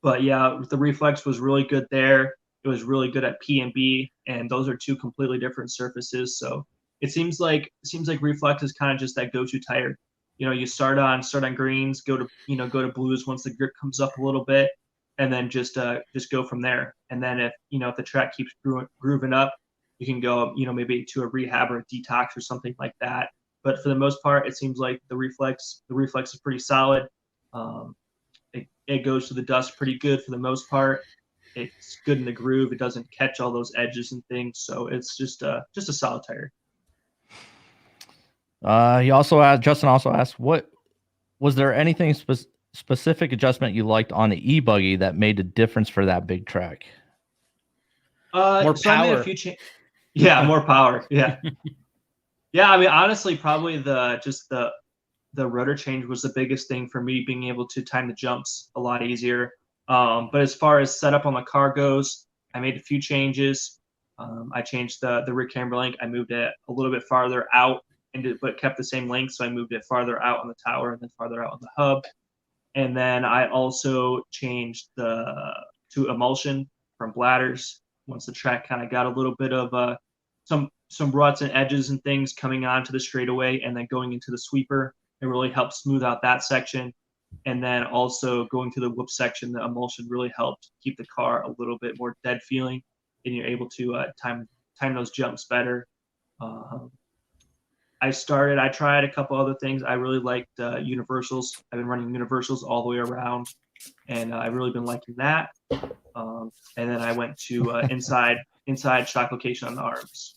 But yeah, the Reflex was really good there. It was really good at P&B, and those are two completely different surfaces. So it seems like Reflex is kind of just that go-to tire. You start on greens, go to blues once the grip comes up a little bit, and then just go from there. And then if the track keeps grooving up, you can go maybe to a rehab or a detox or something like that. But for the most part, it seems like the Reflex is pretty solid. It goes to the dust pretty good for the most part. It's good in the groove. It doesn't catch all those edges and things. So it's just a solid tire. Justin also asked, what was there anything specific adjustment you liked on the e-buggy that made a difference for that big track? More so power. I made a few changes. Yeah, more power. Yeah. Yeah, I mean, honestly, probably the rotor change was the biggest thing for me, being able to time the jumps a lot easier. But as far as setup on the car goes, I made a few changes. I changed the rear camber link. I moved it a little bit farther out, but kept the same length. So I moved it farther out on the tower and then farther out on the hub. And then I also changed to emulsion from bladders once the track kind of got a little bit of some ruts and edges and things coming onto the straightaway and then going into the sweeper. It really helped smooth out that section. And then also going to the whoop section, the emulsion really helped keep the car a little bit more dead feeling, and you're able to time those jumps better. I tried a couple other things. I really liked universals. I've been running universals all the way around, and I've really been liking that. And then I went to inside shock location on the arms.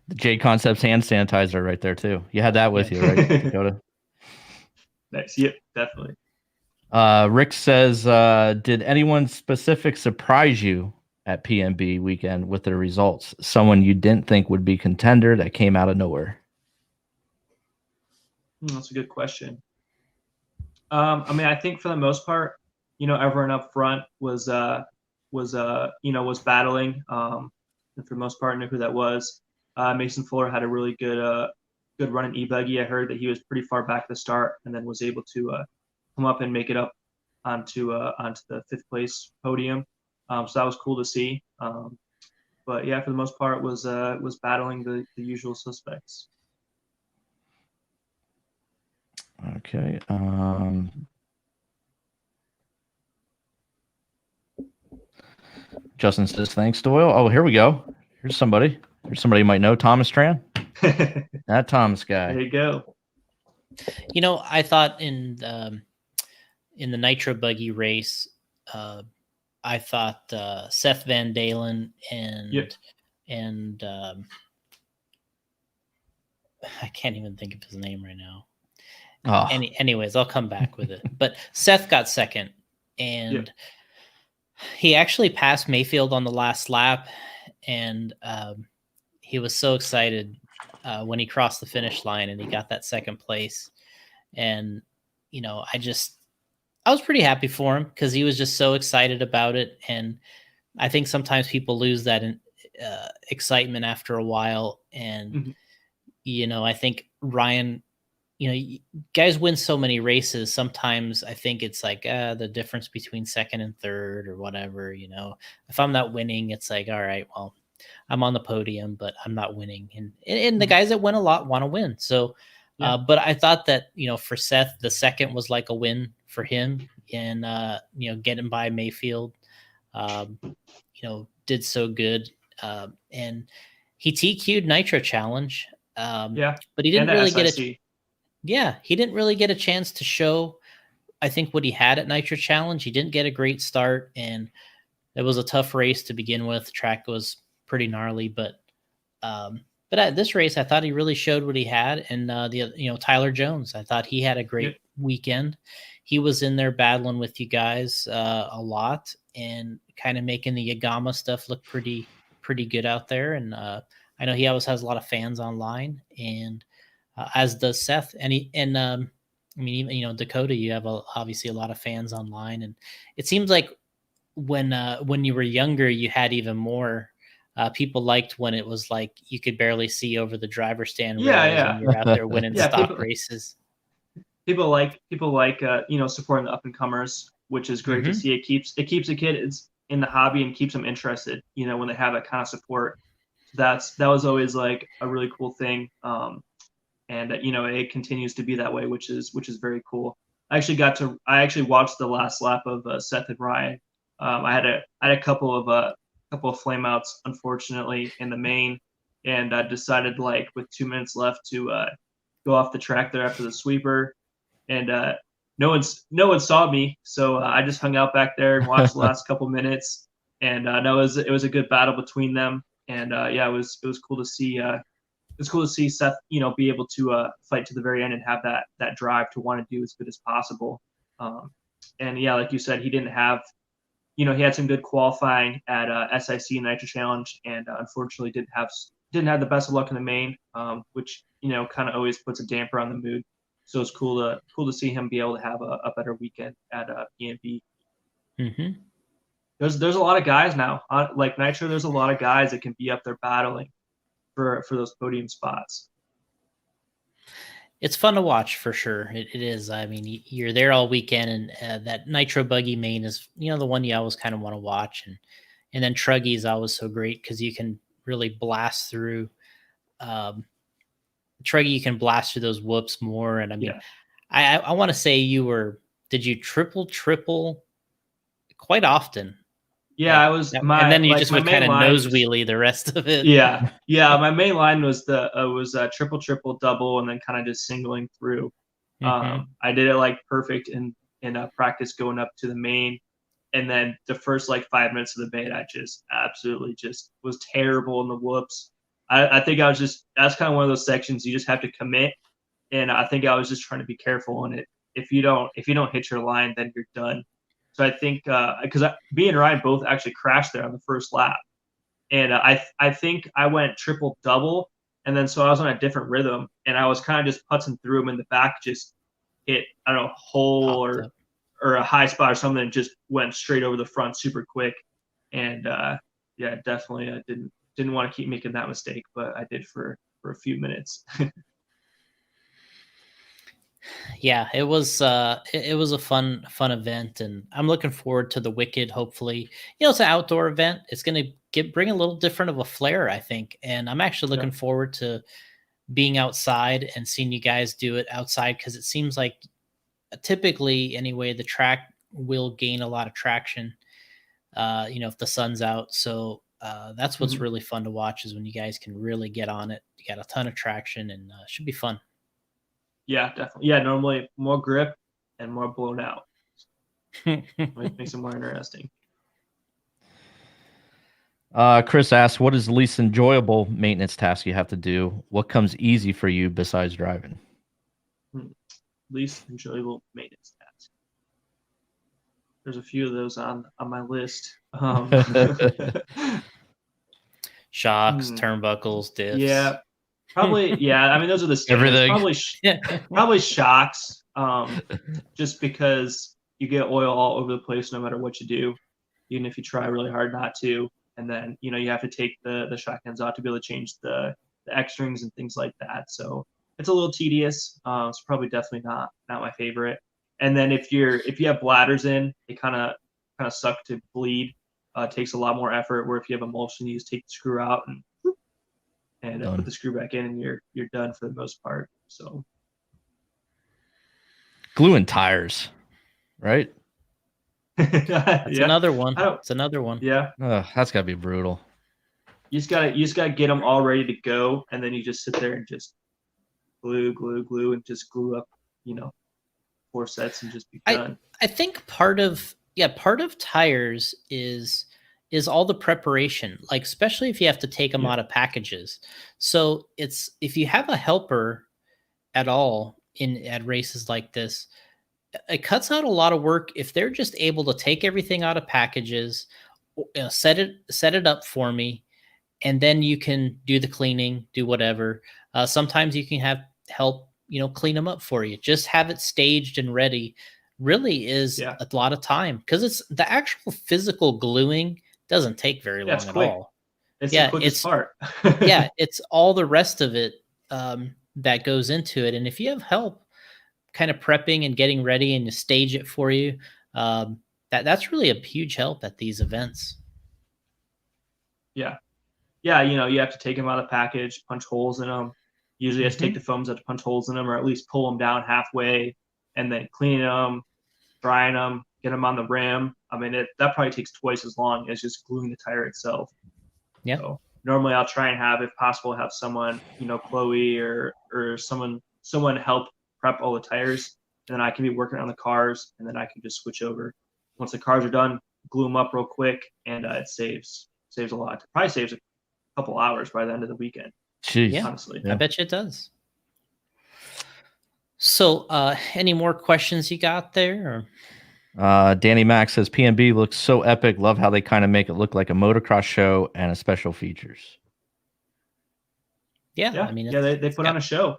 The J Concepts hand sanitizer right there too. You had that with you, right, Dakotah? Nice. Yep, definitely. Rick says, did anyone specific surprise you at PMB weekend with their results? Someone you didn't think would be contender that came out of nowhere? That's a good question. I mean, I think for the most part, everyone up front was battling. And for the most part, I knew who that was. Mason Fuller had a really good run in e-buggy. I heard that he was pretty far back at the start and then was able to come up and make it up onto the 5th place podium. So that was cool to see. But yeah, for the most part, was battling the usual suspects. Okay. Justin says, thanks, Doyle. Oh, here we go. Here's somebody. There's somebody you might know, Thomas Tran. That Thomas guy. There you go. I thought in the Nitro Buggy race, I thought Seth Van Dalen and I can't even think of his name right now. Oh. Anyways, I'll come back with it. But Seth got second, and he actually passed Mayfield on the last lap, and he was so excited when he crossed the finish line and he got that second place. And, I was pretty happy for him because he was just so excited about it. And I think sometimes people lose that excitement after a while. And, I think Ryan, guys win so many races. Sometimes I think it's like the difference between second and third or whatever, if I'm not winning, it's like, all right, well, I'm on the podium, but I'm not winning. And the guys that win a lot want to win. So, but I thought that, for Seth, the second was like a win for him, and, getting by Mayfield, did so good. And he TQ'd Nitro Challenge. But he didn't really he didn't really get a chance to show, I think, what he had at Nitro Challenge. He didn't get a great start, and it was a tough race to begin with. The track was pretty gnarly, but at this race, I thought he really showed what he had. And Tyler Jones, I thought he had a great weekend. He was in there battling with you guys a lot and kind of making the Yagama stuff look pretty good out there. And I know he always has a lot of fans online, and as does Seth. Even Dakotah, you have obviously a lot of fans online, and it seems like when you were younger, you had even more. People liked when it was like you could barely see over the driver's stand. And you're out there winning stock races. People like supporting the up and comers, which is great to see. It keeps the kids in the hobby and keeps them interested. When they have that kind of support. That was always like a really cool thing. And it continues to be that way, which is very cool. I actually watched the last lap of Seth and Ryan. I had a couple of flameouts, unfortunately, in the main, and I decided, like, with 2 minutes left to go off the track there after the sweeper, and no one saw me, so I just hung out back there and watched the last couple minutes, and it was a good battle between them, and it was cool to see it's cool to see Seth, be able to fight to the very end and have that drive to want to do as good as possible. And yeah, like you said, he didn't have, he had some good qualifying at SIC Nitro Challenge, and unfortunately didn't have the best of luck in the main, which kind of always puts a damper on the mood. So it's cool to see him be able to have a better weekend at PMB. Mm-hmm. There's a lot of guys now, like Nitro. There's a lot of guys that can be up there battling for those podium spots. It's fun to watch for sure. It is. I mean, you're there all weekend, and that Nitro Buggy main is, the one you always kind of want to watch, and then Truggy is always so great because you can really blast through. Truggy, you can blast through those whoops more, and I mean, I want to say did you triple quite often? Yeah, I was. And then you just would kind of nose wheelie the rest of it. Yeah. My main line was triple, double, and then kind of just singling through. Mm-hmm. I did it like perfect in practice going up to the main, and then the first like 5 minutes of the main, I just absolutely just was terrible in the whoops. I think that's kind of one of those sections you just have to commit, and I think I was just trying to be careful on it. If you don't hit your line, then you're done. So I think because me and Ryan both actually crashed there on the first lap, and I think I went triple double, and then so I was on a different rhythm, and I was kind of just putzing through them in the back, just hit a hole or a high spot or something, and just went straight over the front super quick, and definitely I didn't want to keep making that mistake, but I did for a few minutes. Yeah, it was a fun event, and I'm looking forward to the Wicked. Hopefully, it's an outdoor event. It's going to bring a little different of a flair, I think, and I'm actually looking forward to being outside and seeing you guys do it outside, because it seems like typically anyway the track will gain a lot of traction, if the sun's out. So that's what's really fun to watch, is when you guys can really get on it. You got a ton of traction, and it should be fun. Yeah, definitely. Yeah, normally more grip and more blown out. Makes it more interesting. Chris asks, what is the least enjoyable maintenance task you have to do? What comes easy for you besides driving? Least enjoyable maintenance task. There's a few of those on my list. Shocks, turnbuckles, diffs. Yeah. Probably, yeah. I mean, those are the standards. Probably shocks. Just because you get oil all over the place no matter what you do, even if you try really hard not to. And then you have to take the shock ends out to be able to change the X strings and things like that. So it's a little tedious. It's probably definitely not my favorite. And then if you have bladders in, they kind of suck to bleed. It takes a lot more effort. Where if you have emulsion, you just take the screw out and put the screw back in, and you're done for the most part. So gluing tires, right? That's another one. It's another one. Yeah. That's gotta be brutal. You just gotta get them all ready to go, and then you just sit there and just glue, and just glue up, 4 sets and just be done. I think part of tires is all the preparation, like especially if you have to take them out of packages. So it's, if you have a helper at all at races like this, it cuts out a lot of work if they're just able to take everything out of packages, set it up for me, and then you can do the cleaning, do whatever. Sometimes you can have help, clean them up for you. Just have it staged and ready really is a lot of time, because it's the actual physical gluing doesn't take very long at all. It's the quickest part. It's all the rest of it that goes into it. And if you have help kind of prepping and getting ready and to stage it for you, that's really a huge help at these events. Yeah, you have to take them out of the package, punch holes in them. Usually you have to take the foams out to punch holes in them, or at least pull them down halfway, and then clean them, drying them, get them on the rim. I mean, that probably takes twice as long as just gluing the tire itself. Yeah. So normally I'll try and have, if possible, have someone, Chloe or someone help prep all the tires, and then I can be working on the cars, and then I can just switch over. Once the cars are done, glue them up real quick, and it saves a lot. It probably saves a couple hours by the end of the weekend. Jeez. Yeah, honestly. I bet you it does. So, any more questions you got there? Danny Mack says PNB looks so epic. Love how they kind of make it look like a motocross show and a special features. Yeah, I mean, they put on a show.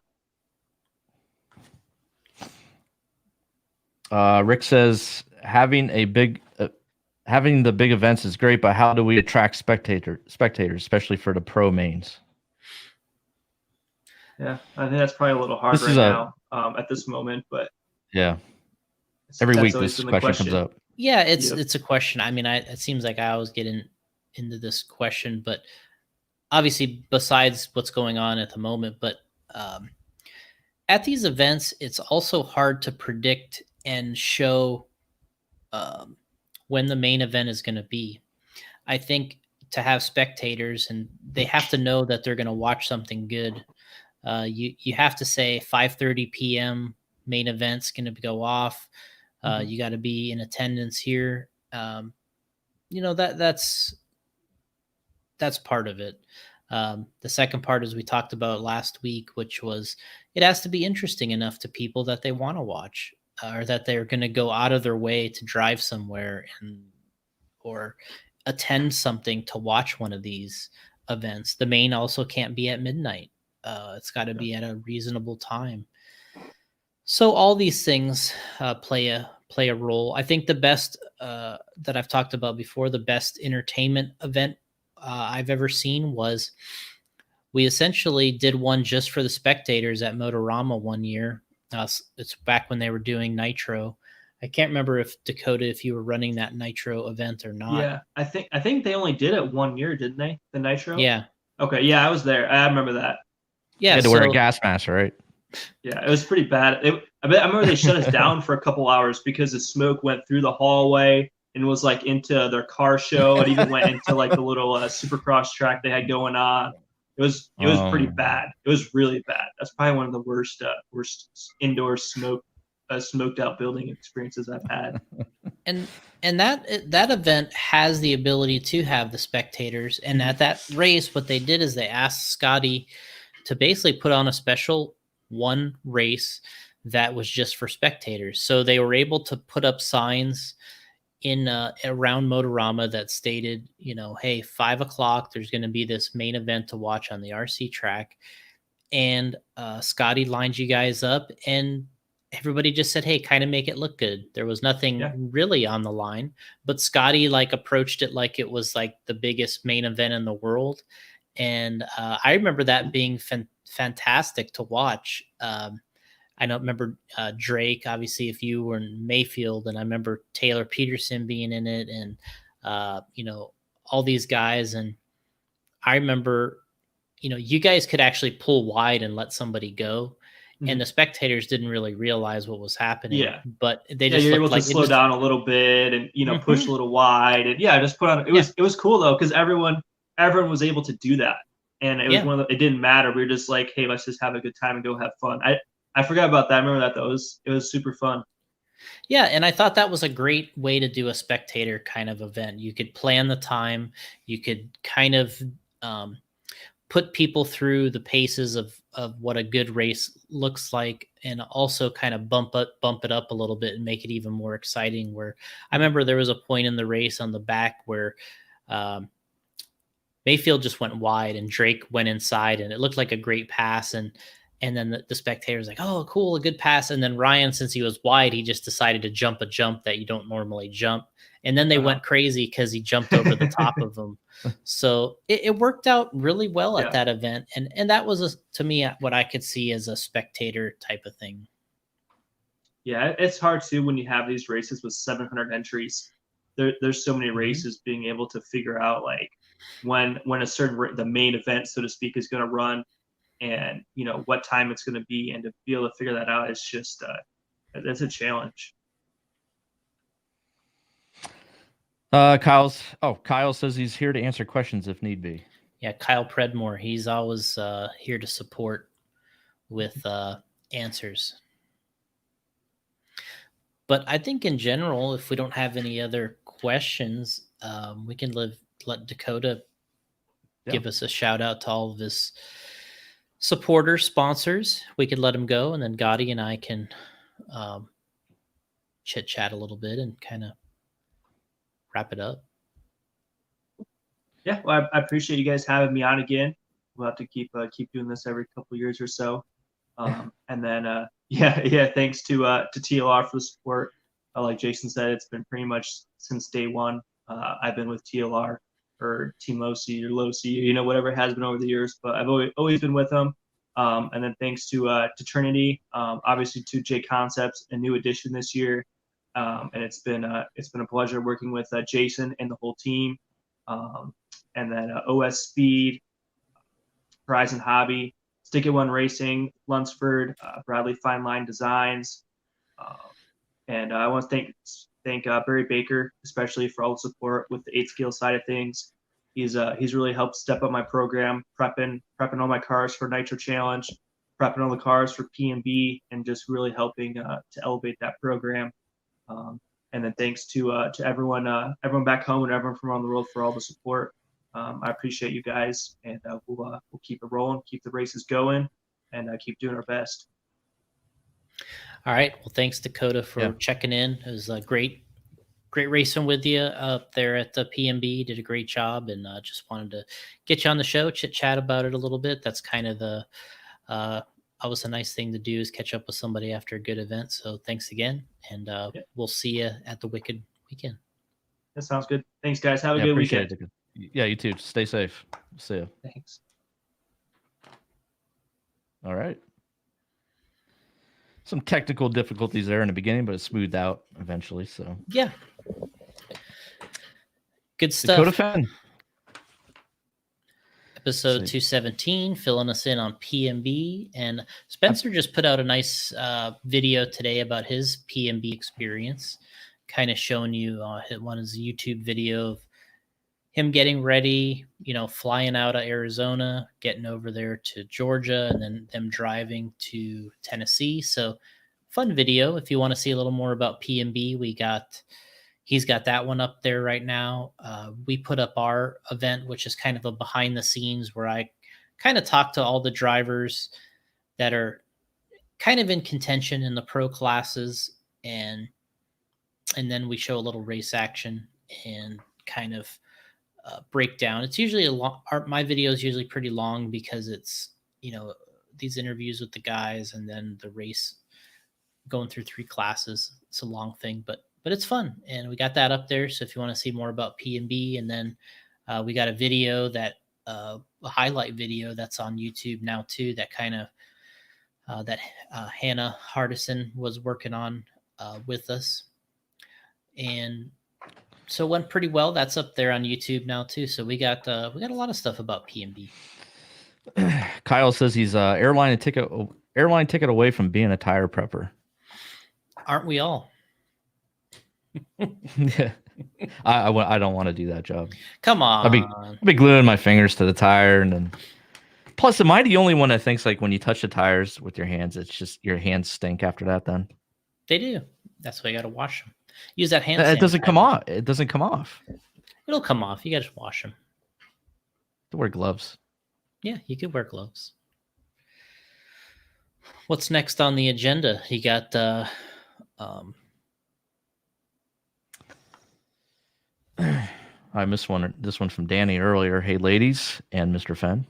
Rick says having the big events is great, but how do we attract spectators, especially for the pro mains? Yeah, I think that's probably a little hard now at this moment, but yeah, every week this question comes up. Yeah, it's a question. I mean, it seems like I always get into this question, but obviously, besides what's going on at the moment, but at these events, it's also hard to predict and show when the main event is going to be. I think to have spectators, and they have to know that they're going to watch something good. You have to say 5:30 p.m. main event's going to go off. You got to be in attendance here. That's part of it. The second part, as we talked about last week, which was it has to be interesting enough to people that they want to watch, or that they're going to go out of their way to drive somewhere or attend something to watch one of these events. The main also can't be at midnight. It's got to be at a reasonable time. So all these things play a role. I think the best that I've talked about before, the best entertainment event I've ever seen was we essentially did one just for the spectators at Motorama one year. It's back when they were doing Nitro. I can't remember if you were running that Nitro event or not. Yeah, I think they only did it 1 year, didn't they? The Nitro? Yeah. Okay, yeah, I was there. I remember that. Yeah, you had to wear a gas mask, right? Yeah, it was pretty bad. I remember they shut us down for a couple hours because the smoke went through the hallway and was like into their car show. It even went into like the little supercross track they had going on. It was pretty bad. It was really bad. That's probably one of the worst indoor smoked out building experiences I've had. And that event has the ability to have the spectators. And at that race, what they did is they asked Scotty to basically put on a special one race that was just for spectators. So they were able to put up signs in around Motorama that stated, hey, 5:00, there's going to be this main event to watch on the RC track. And Scotty lined you guys up, and everybody just said, hey, kind of make it look good. There was nothing really on the line, but Scotty approached it like it was like the biggest main event in the world. And I remember that being fantastic to watch. I don't remember Drake, obviously, if you were in Mayfield, and I remember Taylor Peterson being in it, and all these guys. And I remember, you guys could actually pull wide and let somebody go. And the spectators didn't really realize what was happening. Yeah. But they just you're able to slow down a little bit and push a little wide, and just put on. It was cool though, because everyone was able to do that, and it was it didn't matter. We were just like, hey, let's just have a good time and go have fun. I forgot about that. I remember that though. It was super fun. Yeah, and I thought that was a great way to do a spectator kind of event. You could plan the time. You could kind of put people through the paces of what a good race looks like, and also kind of bump it up a little bit and make it even more exciting. Where I remember there was a point in the race on the back where Mayfield just went wide and Drake went inside, and it looked like a great pass. And then the spectators like, oh, cool, a good pass. And then Ryan, since he was wide, he just decided to jump a jump that you don't normally jump. And then they went crazy because he jumped over the top of them. So it worked out really well at that event. And that was, to me, what I could see as a spectator type of thing. Yeah, it's hard too when you have these races with 700 entries. There's so many races, being able to figure out like when the main event, so to speak, is going to run, and what time it's going to be, and to be able to figure that out is just that's a challenge. Kyle says he's here to answer questions if need be. Yeah, Kyle Predmore, he's always here to support with answers. But I think in general, if we don't have any other questions, we can let Dakotah give us a shout out to all of his supporters, sponsors, we could let them go, and then Gotti and I can chit chat a little bit and kind of wrap it up. Yeah, well, I appreciate you guys having me on again. We'll have to keep doing this every couple of years or so. And then thanks to TLR for the support. Like Jason said, it's been pretty much since day one. I've been with TLR or Team Losi or Losi, whatever it has been over the years, but I've always been with them. And then thanks to Trinity, obviously to J Concepts, a new addition this year. And it's been a pleasure working with Jason and the whole team. And then OS Speed, Horizon Hobby, Stick It One Racing, Lunsford, Bradley Fine Line Designs, and I want to thank Barry Baker, especially for all the support with the 8-scale side of things. He's really helped step up my program, prepping all my cars for Nitro Challenge, prepping all the cars for PMB, and just really helping to elevate that program. And then thanks to everyone back home and everyone from around the world for all the support. I appreciate you guys, and we'll keep it rolling, keep the races going, and keep doing our best. All right. Well, thanks, Dakotah, for checking in. It was a great racing with you up there at the PMB. Did a great job, and just wanted to get you on the show, chit chat about it a little bit. That's kind of the always a nice thing to do, is catch up with somebody after a good event. So thanks again, and we'll see you at the Wicked weekend. That sounds good. Thanks, guys. Have a good weekend. Yeah, you too. Stay safe. See you. Thanks. All right. Some technical difficulties there in the beginning, but it smoothed out eventually. So yeah, good stuff. Dakotah Phend. Episode 217, filling us in on PMB, and Spencer just put out a nice video today about his PMB experience, kind of showing you one of his YouTube video of him getting ready, flying out of Arizona, getting over there to Georgia, and then them driving to Tennessee. So fun video. If you want to see a little more about PMB, he's got that one up there right now. We put up our event, which is kind of a behind the scenes where I kind of talk to all the drivers that are kind of in contention in the pro classes, and then we show a little race action and kind of breakdown. It's usually my video is usually pretty long because it's, these interviews with the guys and then the race going through 3 classes. It's a long thing, but it's fun. And we got that up there. So if you want to see more about PMB, and then we got a video that a highlight video that's on YouTube now too, that kind of that Hannah Hardison was working on with us. And so it went pretty well. That's up there on YouTube now too. So we got a lot of stuff about PMB. Kyle says he's airline ticket away from being a tire prepper. Aren't we all? Yeah, I don't want to do that job. Come on, I'll be gluing my fingers to the tire, and then plus, am I the only one that thinks like when you touch the tires with your hands, it's just your hands stink after that? Then they do. That's why you got to wash them. Use that hand. It doesn't come off. It doesn't come off. It'll come off. You got to wash them. To wear gloves. Yeah, you could wear gloves. What's next on the agenda? You got I missed this one from Danny earlier. Hey, ladies and Mr. Phend.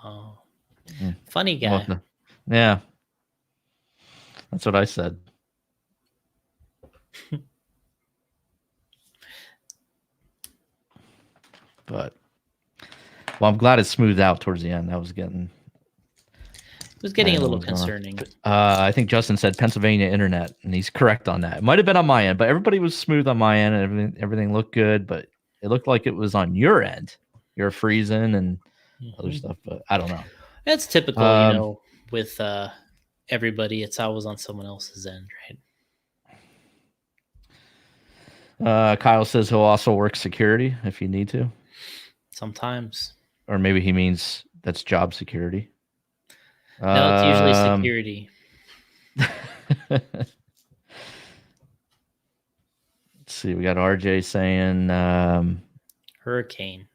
Oh, funny guy. Yeah, that's what I said. But I'm glad it smoothed out towards the end. That was getting. It was getting a little concerning. I think Justin said Pennsylvania internet, and he's correct on that. It might have been on my end, but everybody was smooth on my end, and everything looked good. But it looked like it was on your end. You're freezing and other stuff, but I don't know. That's typical, with everybody. It's always on someone else's end, right? Kyle says he'll also work security if you need to. Sometimes. Or maybe he means that's job security. No, it's usually security. Let's see. We got RJ saying Hurricane.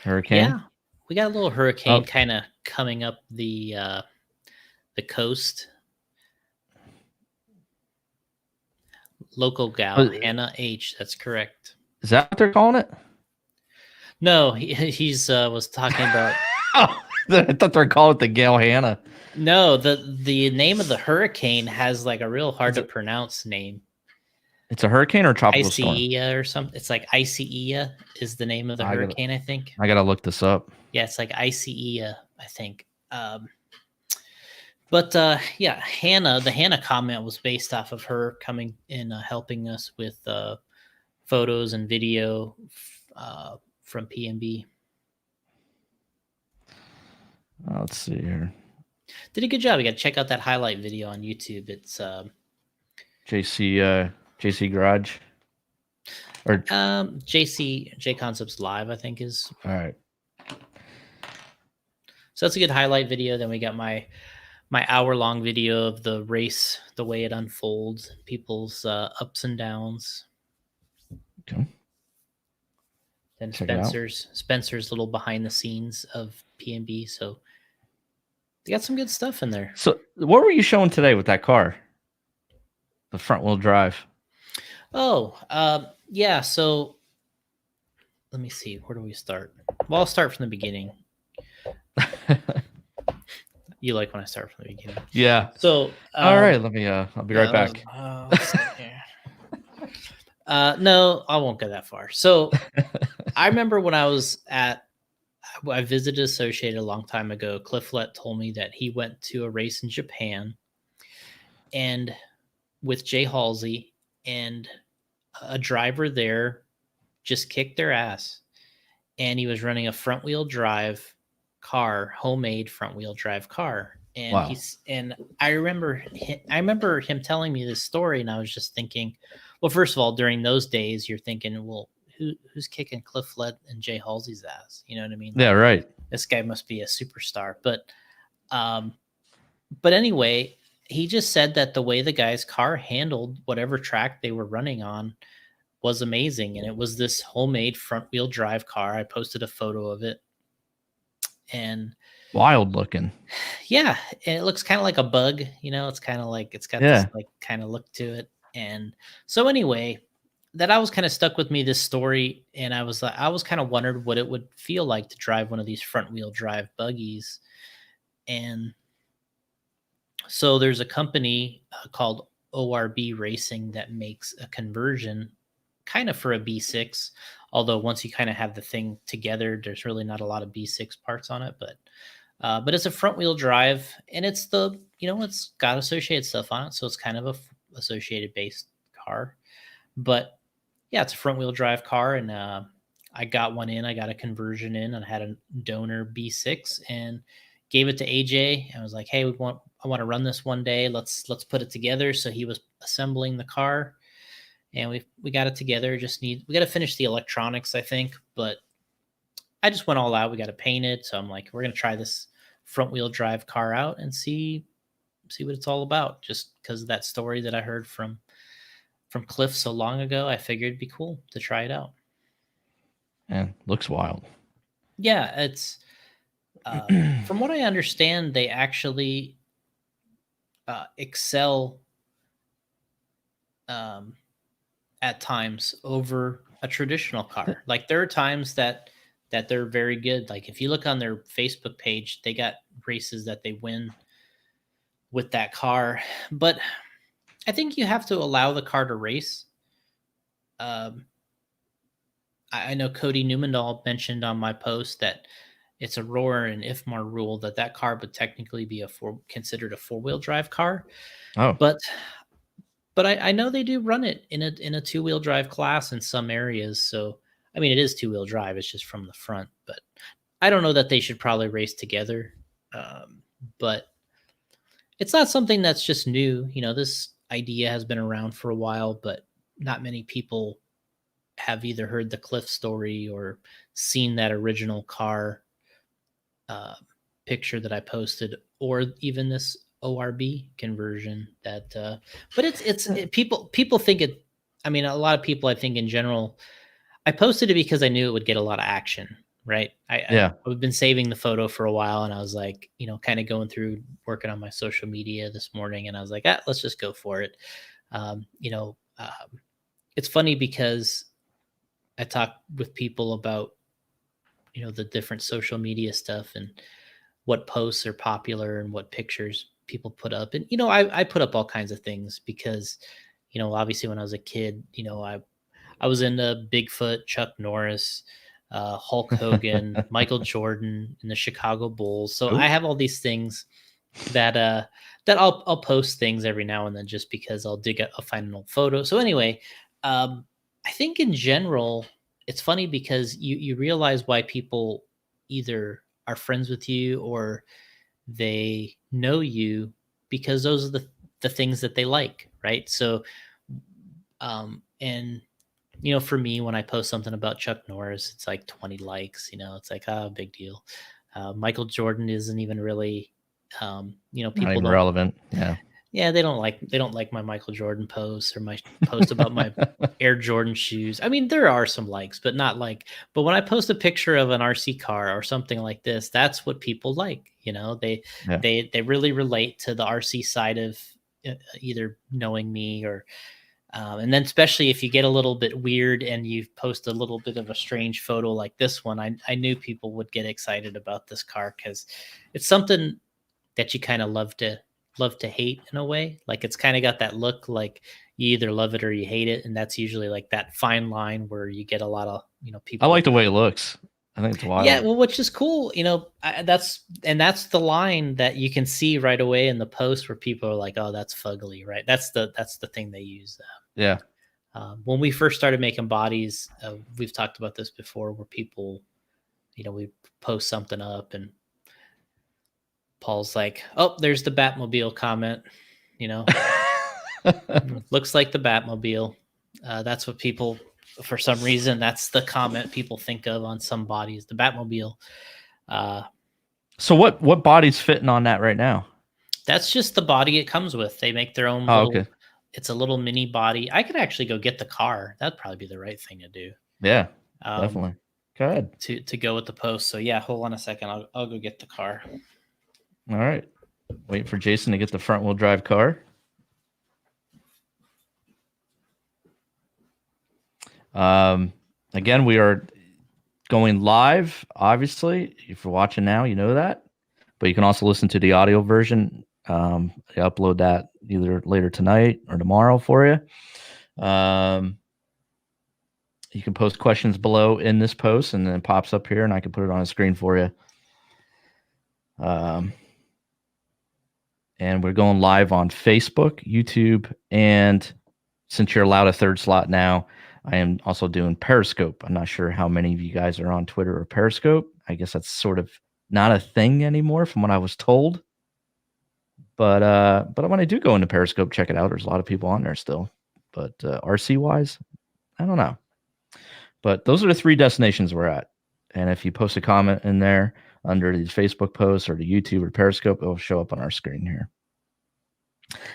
Yeah. we got a little hurricane kind of coming up the coast. Local gal, Hannah H. That's correct. Is that what they're calling it? No, he's was talking about. I thought they were calling it the Gal Hannah. No, the name of the hurricane has like a real hard to pronounce name. It's a hurricane or a tropical storm? Icia or something. It's like Icia is the name of the hurricane, I think. I gotta look this up. Yeah, it's like Icia, I think. But Hannah, the Hannah comment was based off of her coming in, helping us with photos and video from PMB. Let's see here. Did a good job. You got to check out that highlight video on YouTube. It's JC Garage or J Concepts Live, I think is. All right. So that's a good highlight video. Then we got my hour-long video of the race, the way it unfolds, people's ups and downs. Okay. Then Spencer's little behind the scenes of PMB. So they got some good stuff in there. So what were you showing today with that car? The front wheel drive. Oh, yeah. So let me see. Where do we start? Well, I'll start from the beginning. You like when I start from the beginning? Yeah. So all right, let me. I'll be right back. No, I won't go that far. So I remember when I visited Associated a long time ago. Cliff Lett told me that he went to a race in Japan, and with Jay Halsey, and a driver there just kicked their ass, and he was running a front wheel drive car, homemade front wheel drive car. And wow. I remember him telling me this story, and I was just thinking, well, first of all, during those days, you're thinking, well, who's kicking Cliff Lett and Jay Halsey's ass? You know what I mean? Yeah, right. This guy must be a superstar. But anyway, he just said that the way the guy's car handled whatever track they were running on was amazing. And it was this homemade front wheel drive car. I posted a photo of it. And wild looking. Yeah. And it looks kind of like a bug, it's kind of like, it's got this like kind of look to it. And so anyway, that I was kind of stuck with me, this story. And I was kind of wondered what it would feel like to drive one of these front wheel drive buggies. And so there's a company called ORB Racing that makes a conversion kind of for a B6. Although once you kind of have the thing together, there's really not a lot of B6 parts on it, but it's a front wheel drive, and it's it's got Associated stuff on it. So it's kind of a Associated based car, but yeah, it's a front wheel drive car. And I got one in, I got a conversion in, and I had a donor B6 and gave it to AJ. I was like, hey, I want to run this one day. Let's put it together. So he was assembling the car, and we got it together. We got to finish the electronics, I think, but I just went all out. We got to paint it. So I'm like, we're going to try this front wheel drive car out and see what it's all about. Just because of that story that I heard from Cliff so long ago, I figured it'd be cool to try it out. And looks wild. Yeah, it's from what I understand, they actually excel at times over a traditional car. Like there are times that they're very good. Like if you look on their Facebook page, they got races that they win with that car. But I think you have to allow the car to race. I know Cody Newmandahl mentioned on my post that it's a Roar and IFMAR rule that car would technically be considered a four-wheel drive car. Oh, but I know they do run it in a two-wheel drive class in some areas. So I mean, it is two-wheel drive. It's just from the front. But I don't know that they should probably race together. But it's not something that's just new. This idea has been around for a while, but not many people have either heard the Cliff story or seen that original car picture that I posted, or even this ORB conversion that but it's people think it. I mean, a lot of people, I think in general, I posted it because I knew it would get a lot of action right? I've been saving the photo for a while, and I was like, kind of going through working on my social media this morning, and I was like, let's just go for it. It's funny because I talk with people about, the different social media stuff and what posts are popular and what pictures people put up. And, I put up all kinds of things because, obviously when I was a kid, I was into Bigfoot, Chuck Norris, Hulk Hogan, Michael Jordan, and the Chicago Bulls. So I have all these things that I'll post things every now and then just because I'll find an old photo. So anyway, I think in general, it's funny because you realize why people either are friends with you or they know you because those are the things that they like, right? So, and for me, when I post something about Chuck Norris, it's like 20 likes. It's like big deal. Michael Jordan isn't even really, people not even relevant. Yeah, they don't like my Michael Jordan posts or my post about my Air Jordan shoes. I mean, there are some likes, but not but when I post a picture of an RC car or something like this, that's what people like. They really relate to the RC side of either knowing me or, and then especially if you get a little bit weird and you post a little bit of a strange photo like this one, I knew people would get excited about this car because it's something that you kind of love to hate in a way. Like it's kind of got that look like you either love it or you hate it. And that's usually like that fine line where you get a lot of, people. I like the way it looks. I think it's wild. Yeah. Well, which is cool. That's the line that you can see right away in the post where people are like, oh, that's fugly, right? That's the thing they use. Yeah. When we first started making bodies, we've talked about this before where people, we post something up and Paul's like, oh, there's the Batmobile comment, looks like the Batmobile. That's what people, for some reason, that's the comment people think of on some bodies, the Batmobile. So what body's fitting on that right now? That's just the body it comes with. They make their own. Okay. It's a little mini body. I could actually go get the car. That'd probably be the right thing to do. Yeah, definitely. Go ahead. To go with the post. So yeah, hold on a second. I'll go get the car. All right. Wait for Jason to get the front wheel drive car. Again, we are going live, obviously. If you're watching now, you know that. But you can also listen to the audio version. I upload that either later tonight or tomorrow for you. You can post questions below in this post, and then it pops up here, and I can put it on a screen for you. And we're going live on Facebook, YouTube, and since you're allowed a third slot now, I am also doing Periscope. I'm not sure how many of you guys are on Twitter or Periscope. I guess that's sort of not a thing anymore from what I was told. But when I do go into Periscope, check it out. There's a lot of people on there still. But RC-wise, I don't know. But those are the 3 destinations we're at. And if you post a comment in there under the Facebook post or the YouTube or Periscope, it'll show up on our screen here.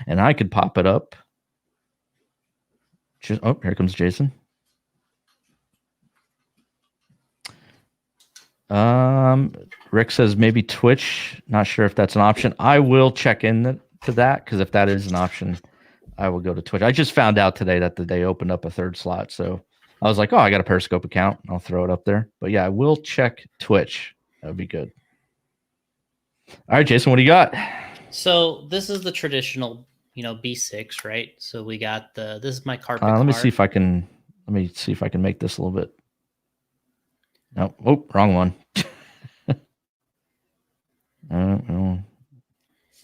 And I could pop it up. Oh, here comes Jason. Rick says maybe Twitch. Not sure if that's an option. I will check in to that because if that is an option, I will go to Twitch. I just found out today that they opened up a third slot. So I was like, oh, I got a Periscope account. I'll throw it up there. But yeah, I will check Twitch. That would be good. All right, Jason, what do you got? So this is the traditional, B6, right? So we got this is my carpet. Let me see if I can make this a little bit. No, oh, wrong one.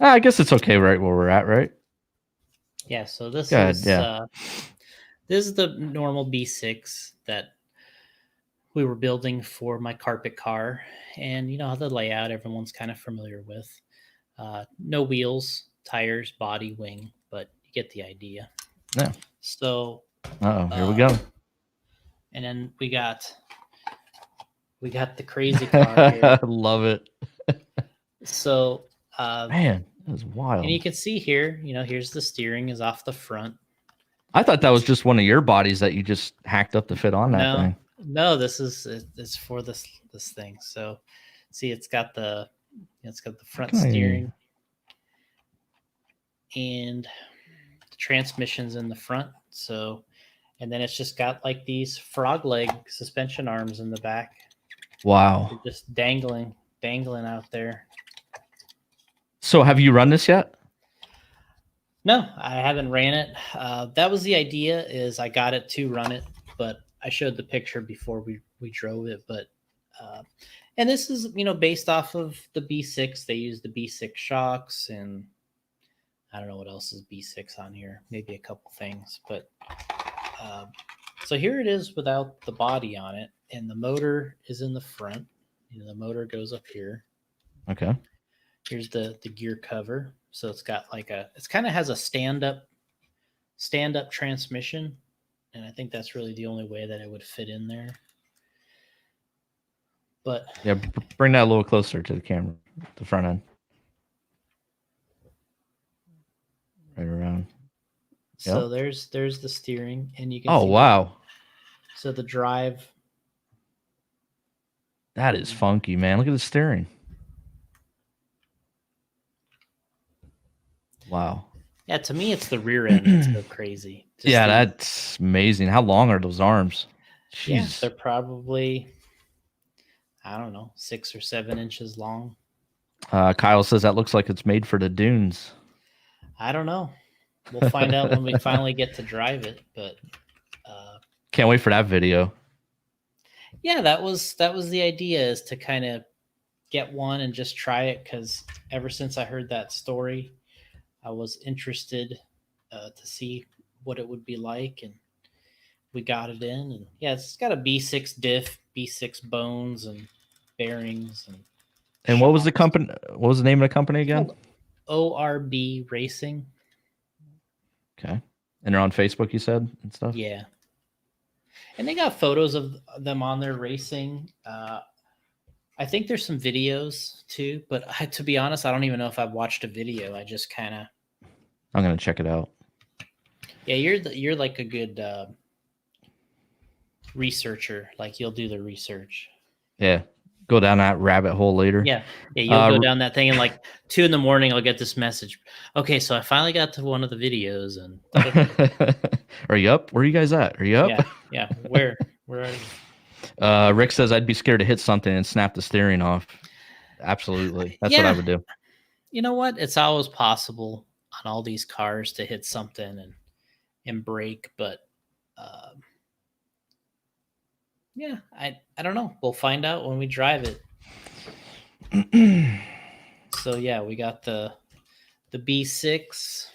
I guess it's okay right where we're at, right? Yeah, so this is this is the normal B6 that we were building for my carpet car, and the layout everyone's kind of familiar with. No wheels, tires, body, wing, but you get the idea. Yeah. So here we go. And then we got the crazy car here. I love it. So man, that was wild. And you can see here, here's the steering is off the front. I thought that was just one of your bodies that you just hacked up to fit on that thing. No, it's for this thing. So, see, it's got the front steering and the transmission's in the front. So, and then it's just got like these frog leg suspension arms in the back. Wow. They're just dangling out there. So have you run this yet? No, I haven't ran it. That was the idea, is I got it to run it, but I showed the picture before we drove it. But and this is, based off of the B6. They use the B6 shocks, and I don't know what else is B6 on here. Maybe a couple things, but so here it is without the body on it, and the motor is in the front. The motor goes up here. Okay. Here's the gear cover. So it's got it kind of has a stand up transmission. And I think that's really the only way that it would fit in there. But yeah, bring that a little closer to the camera, the front end. Right around. So there's the steering, and you can see wow. So the drive. That is funky, man. Look at the steering. Wow. Yeah, to me, it's the rear end that's so crazy. That's amazing. How long are those arms? Jeez. Yeah, they're probably, I don't know, 6 or 7 inches long. Kyle says that looks like it's made for the dunes. I don't know. We'll find out when we finally get to drive it. But can't wait for that video. Yeah, that was the idea, is to kind of get one and just try it, because ever since I heard that story, I was interested to see what it would be like, and we got it in. And yeah, it's got a B6 diff, B6 bones, and bearings. And what was the company? What was the name of the company again? ORB Racing. Okay, and they're on Facebook, you said, and stuff. Yeah, and they got photos of them on their racing. I think there's some videos too, but to be honest, I don't even know if I've watched a video. I just kind of. I'm gonna check it out. Yeah, you're like a good researcher. Like, you'll do the research. Yeah, go down that rabbit hole later. Yeah, you'll go down that thing, and like 2 a.m, I'll get this message. Okay, so I finally got to one of the videos, and are you up? Where are you guys at? Are you up? Yeah. Where are you? Rick says I'd be scared to hit something and snap the steering off. Absolutely. That's what I would do. You know what? It's always possible on all these cars to hit something and break, but I don't know. We'll find out when we drive it. So yeah, we got the B6.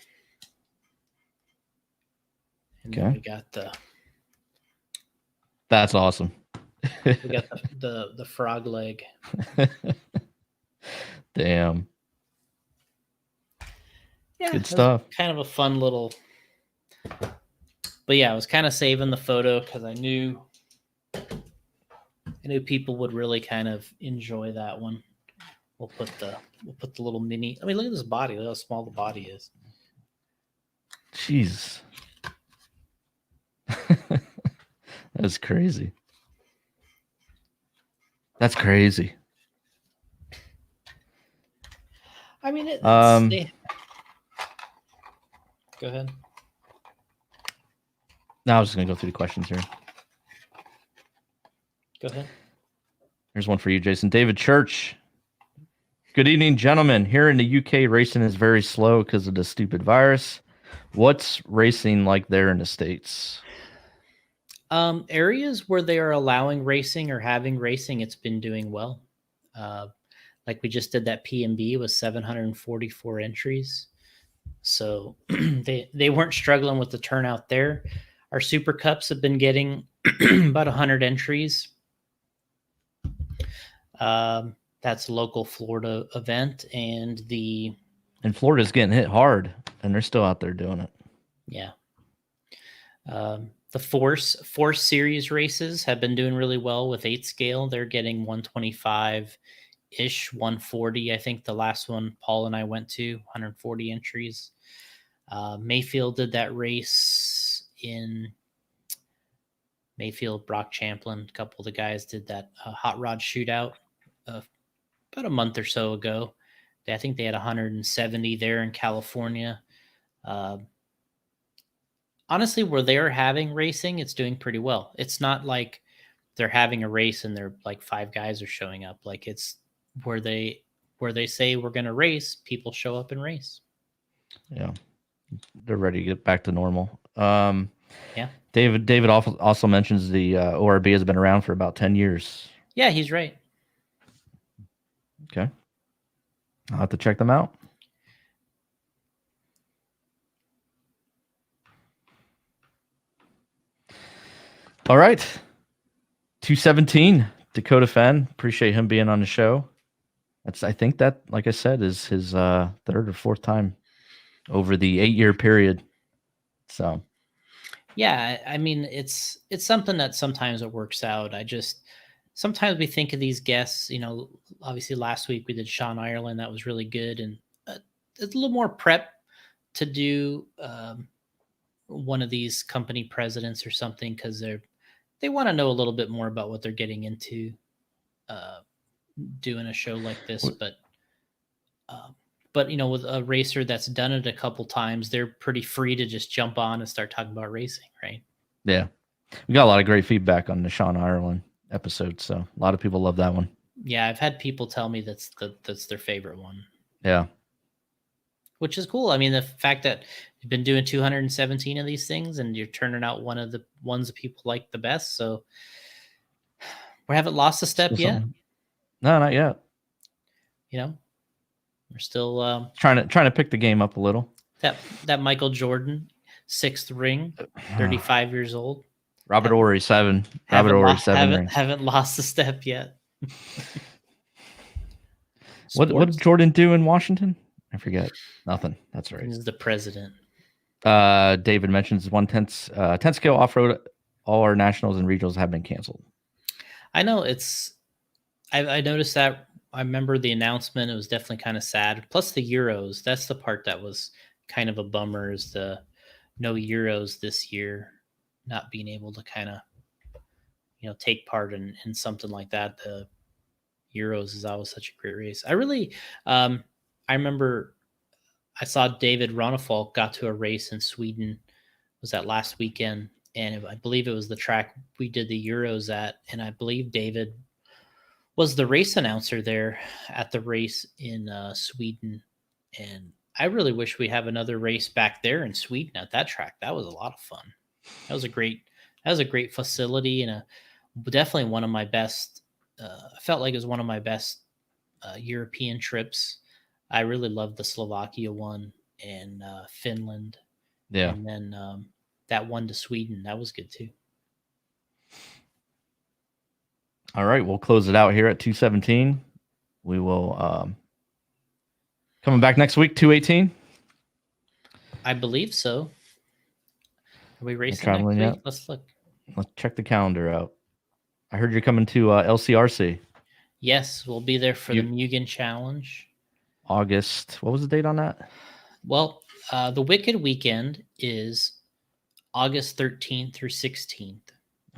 And then we got That's awesome. We got the frog leg. Damn. Yeah, good stuff. Kind of a fun little. But yeah, I was kind of saving the photo because I knew people would really kind of enjoy that one. We'll put the little mini. I mean, look at this body. Look how small the body is. Jeez. That's crazy. That's crazy. I mean, go ahead. No, I was just going to go through the questions here. Go ahead. Here's one for you, Jason. David Church. Good evening, gentlemen. Here in the UK, racing is very slow because of the stupid virus. What's racing like there in the States? Areas where they are allowing racing or having racing, it's been doing well. Like we just did that PMB with 744 entries. So they weren't struggling with the turnout there. Our Super Cups have been getting about 100 entries. That's a local Florida event, and Florida's getting hit hard, and they're still out there doing it. Yeah. The Force Series races have been doing really well with 8 scale. They're getting 125-ish, 140. I think the last one Paul and I went to, 140 entries. Mayfield did that race in Mayfield, Brock Champlin, a couple of the guys did that hot rod shootout about a month or so ago. I think they had 170 there in California. Honestly, where they're having racing, it's doing pretty well. It's not like they're having a race and they're like 5 guys are showing up. Like it's where they say we're going to race, people show up and race. Yeah, they're ready to get back to normal. Yeah. David also mentions the ORB has been around for about 10 years. Yeah, he's right. Okay. I'll have to check them out. All right. 217, Dakotah Phend. Appreciate him being on the show. I think that, like I said, is his third or fourth time over the 8-year period. So, yeah, I mean, it's something that sometimes it works out. Sometimes we think of these guests, obviously last week we did Sean Ireland. That was really good. And it's a little more prep to do one of these company presidents or something, because they want to know a little bit more about what they're getting into doing a show like this. But with a racer that's done it a couple times, they're pretty free to just jump on and start talking about racing, right? Yeah. We got a lot of great feedback on the Sean Ireland episode, so a lot of people love that one. Yeah, I've had people tell me that's their favorite one. Yeah. Which is cool. I mean, the fact that you've been doing 217 of these things and you're turning out one of the ones that people like the best. So we haven't lost a step yet. No, not yet. We're still trying to pick the game up a little. That Michael Jordan 6th ring, 35 years old. Robert Ory 7. Robert Ory 7 rings. Haven't lost a step yet. What did Jordan do in Washington? I forget. Nothing. That's right. He's the president. David mentions 1/10 10 scale off-road. All our nationals and regionals have been canceled. I know I noticed that. I remember the announcement. It was definitely kind of sad. Plus the Euros. That's the part that was kind of a bummer, is the no Euros this year, not being able to kind of, take part in something like that. The Euros is always such a great race. I really, I remember I saw David Ronefalk got to a race in Sweden. Was that last weekend? And I believe it was the track we did the Euros at. And I believe David was the race announcer there at the race in Sweden. And I really wish we have another race back there in Sweden at that track. That was a lot of fun. That was a great facility, and definitely one of my best. I felt like it was one of my best European trips. I really loved the Slovakia one and Finland. Yeah. And then that one to Sweden, that was good too. All right, we'll close it out here at 217. We will coming back next week, 218. I believe so. Are we racing next week? Yet? Let's look. Let's check the calendar out. I heard you're coming to LCRC. Yes, we'll be there for the Mugen Challenge. August. What was the date on that? Well, the Wicked Weekend is August 13th through 16th.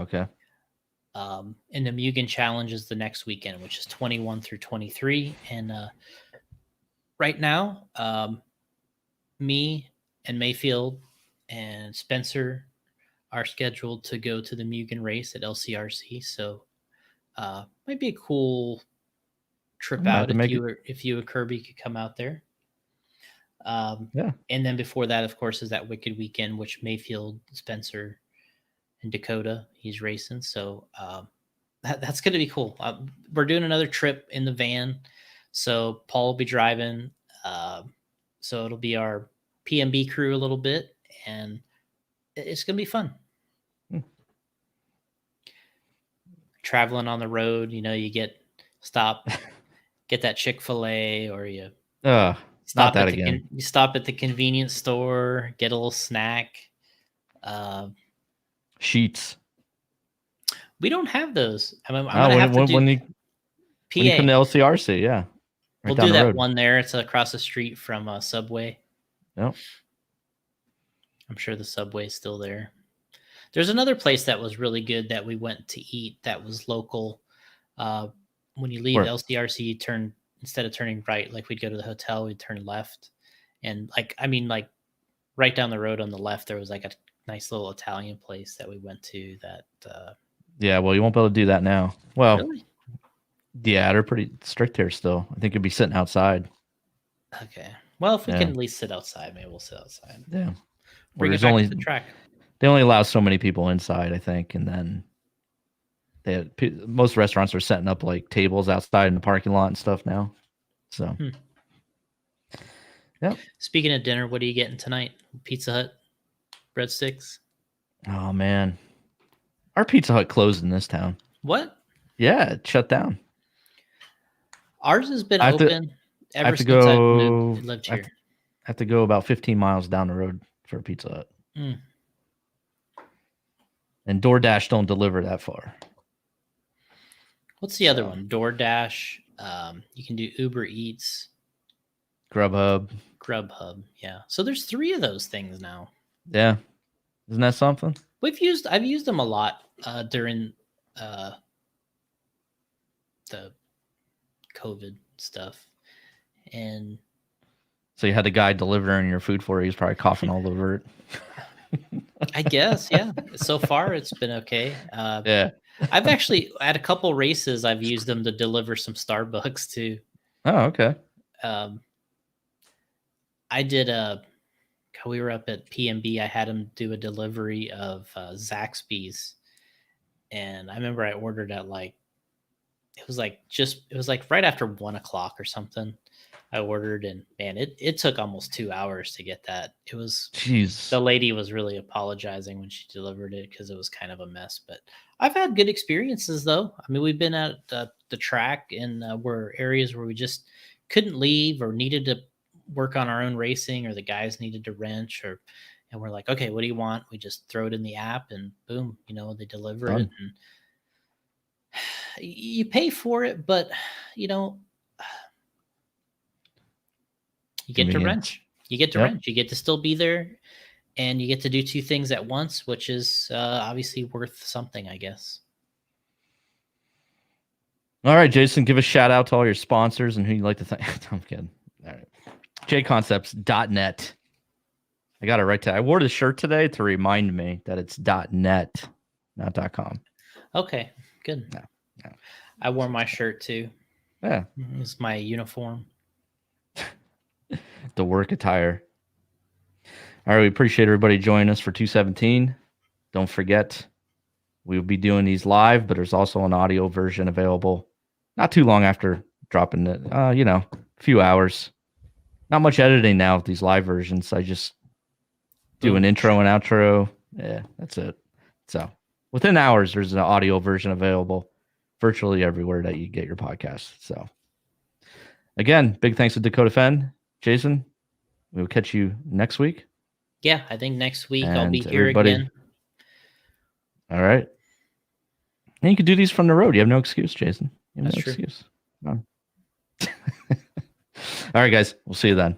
Okay. And the Mugen Challenge is the next weekend, which is 21 through 23. And right now, me and Mayfield and Spencer are scheduled to go to the Mugen race at LCRC. So might be a cool trip out if you and Kirby could come out there. Yeah. And then before that, of course, is that Wicked Weekend, which Mayfield, Spencer, and Dakotah, he's racing. So that's going to be cool. We're doing another trip in the van. So Paul will be driving. So it'll be our PMB crew a little bit, and it's going to be fun. Traveling on the road, you get that Chick-fil-A, or you stop that again. You stop at the convenience store, get a little snack. Sheets. We don't have those. I'm when you come to LCRC, yeah. We'll do that one there. It's across the street from Subway. Yep. I'm sure the Subway's still there. There's another place that was really good that we went to eat that was local. When you leave LCRC, you turn, instead of turning right, like we'd go to the hotel, we'd turn left. And like right down the road on the left, there was like a nice little Italian place that we went to that. Yeah, well, you won't be able to do that now. Well, really? Yeah, they're pretty strict here still. I think you'd be sitting outside. Okay. Well, if we can at least sit outside, maybe we'll sit outside. Yeah. Bring it back to the track. They only allow so many people inside, I think, and then most restaurants are setting up like tables outside in the parking lot and stuff now. So, yeah. Speaking of dinner, what are you getting tonight? Pizza Hut, breadsticks. Oh man, our Pizza Hut closed in this town. What? Yeah, it shut down. Ours has been open ever since I've lived here. I have to go about 15 miles down the road for a Pizza Hut. Mm. And DoorDash don't deliver that far. What's the other one? DoorDash. You can do Uber Eats. Grubhub. Yeah. So there's 3 of those things now. Yeah. Isn't that something? I've used them a lot during the COVID stuff. And so you had the guy delivering your food for you. He's probably coughing all over it. I guess, yeah. So far, it's been okay. Yeah. I've actually, at a couple races, I've used them to deliver some Starbucks too. Oh, okay. I did we were up at PMB. I had him do a delivery of Zaxby's. And I remember I ordered at it was like right after 1:00 or something. I ordered, and man, it took almost 2 hours to get that. It was, jeez. The lady was really apologizing when she delivered it because it was kind of a mess. But I've had good experiences though. I mean, we've been at the track and were areas where we just couldn't leave or needed to work on our own racing, or the guys needed to wrench, and we're like, okay, what do you want? We just throw it in the app and boom, they deliver it. And you pay for it, but you get to wrench. You get to wrench. You get to still be there, and you get to do 2 things at once, which is obviously worth something, I guess. All right, Jason, give a shout out to all your sponsors and who you'd like to thank. I'm kidding. All right. jconcepts.net. I got it right. I wore the shirt today to remind me that it's .net, not .com. Okay, good. No. I wore my shirt too. Yeah. It's my uniform. The work attire. All right, we appreciate everybody joining us for 217. Don't forget, we'll be doing these live, but there's also an audio version available not too long after dropping it. A few hours. Not much editing now with these live versions. I just do an intro and outro. Yeah, that's it. So within hours, there's an audio version available virtually everywhere that you get your podcast. So again, big thanks to Dakotah Phend. Jason, we will catch you next week. Yeah, I think next week and I'll be here again. All right. And you can do these from the road. You have no excuse, Jason. You have That's no true. excuse. No. All right, guys. We'll see you then.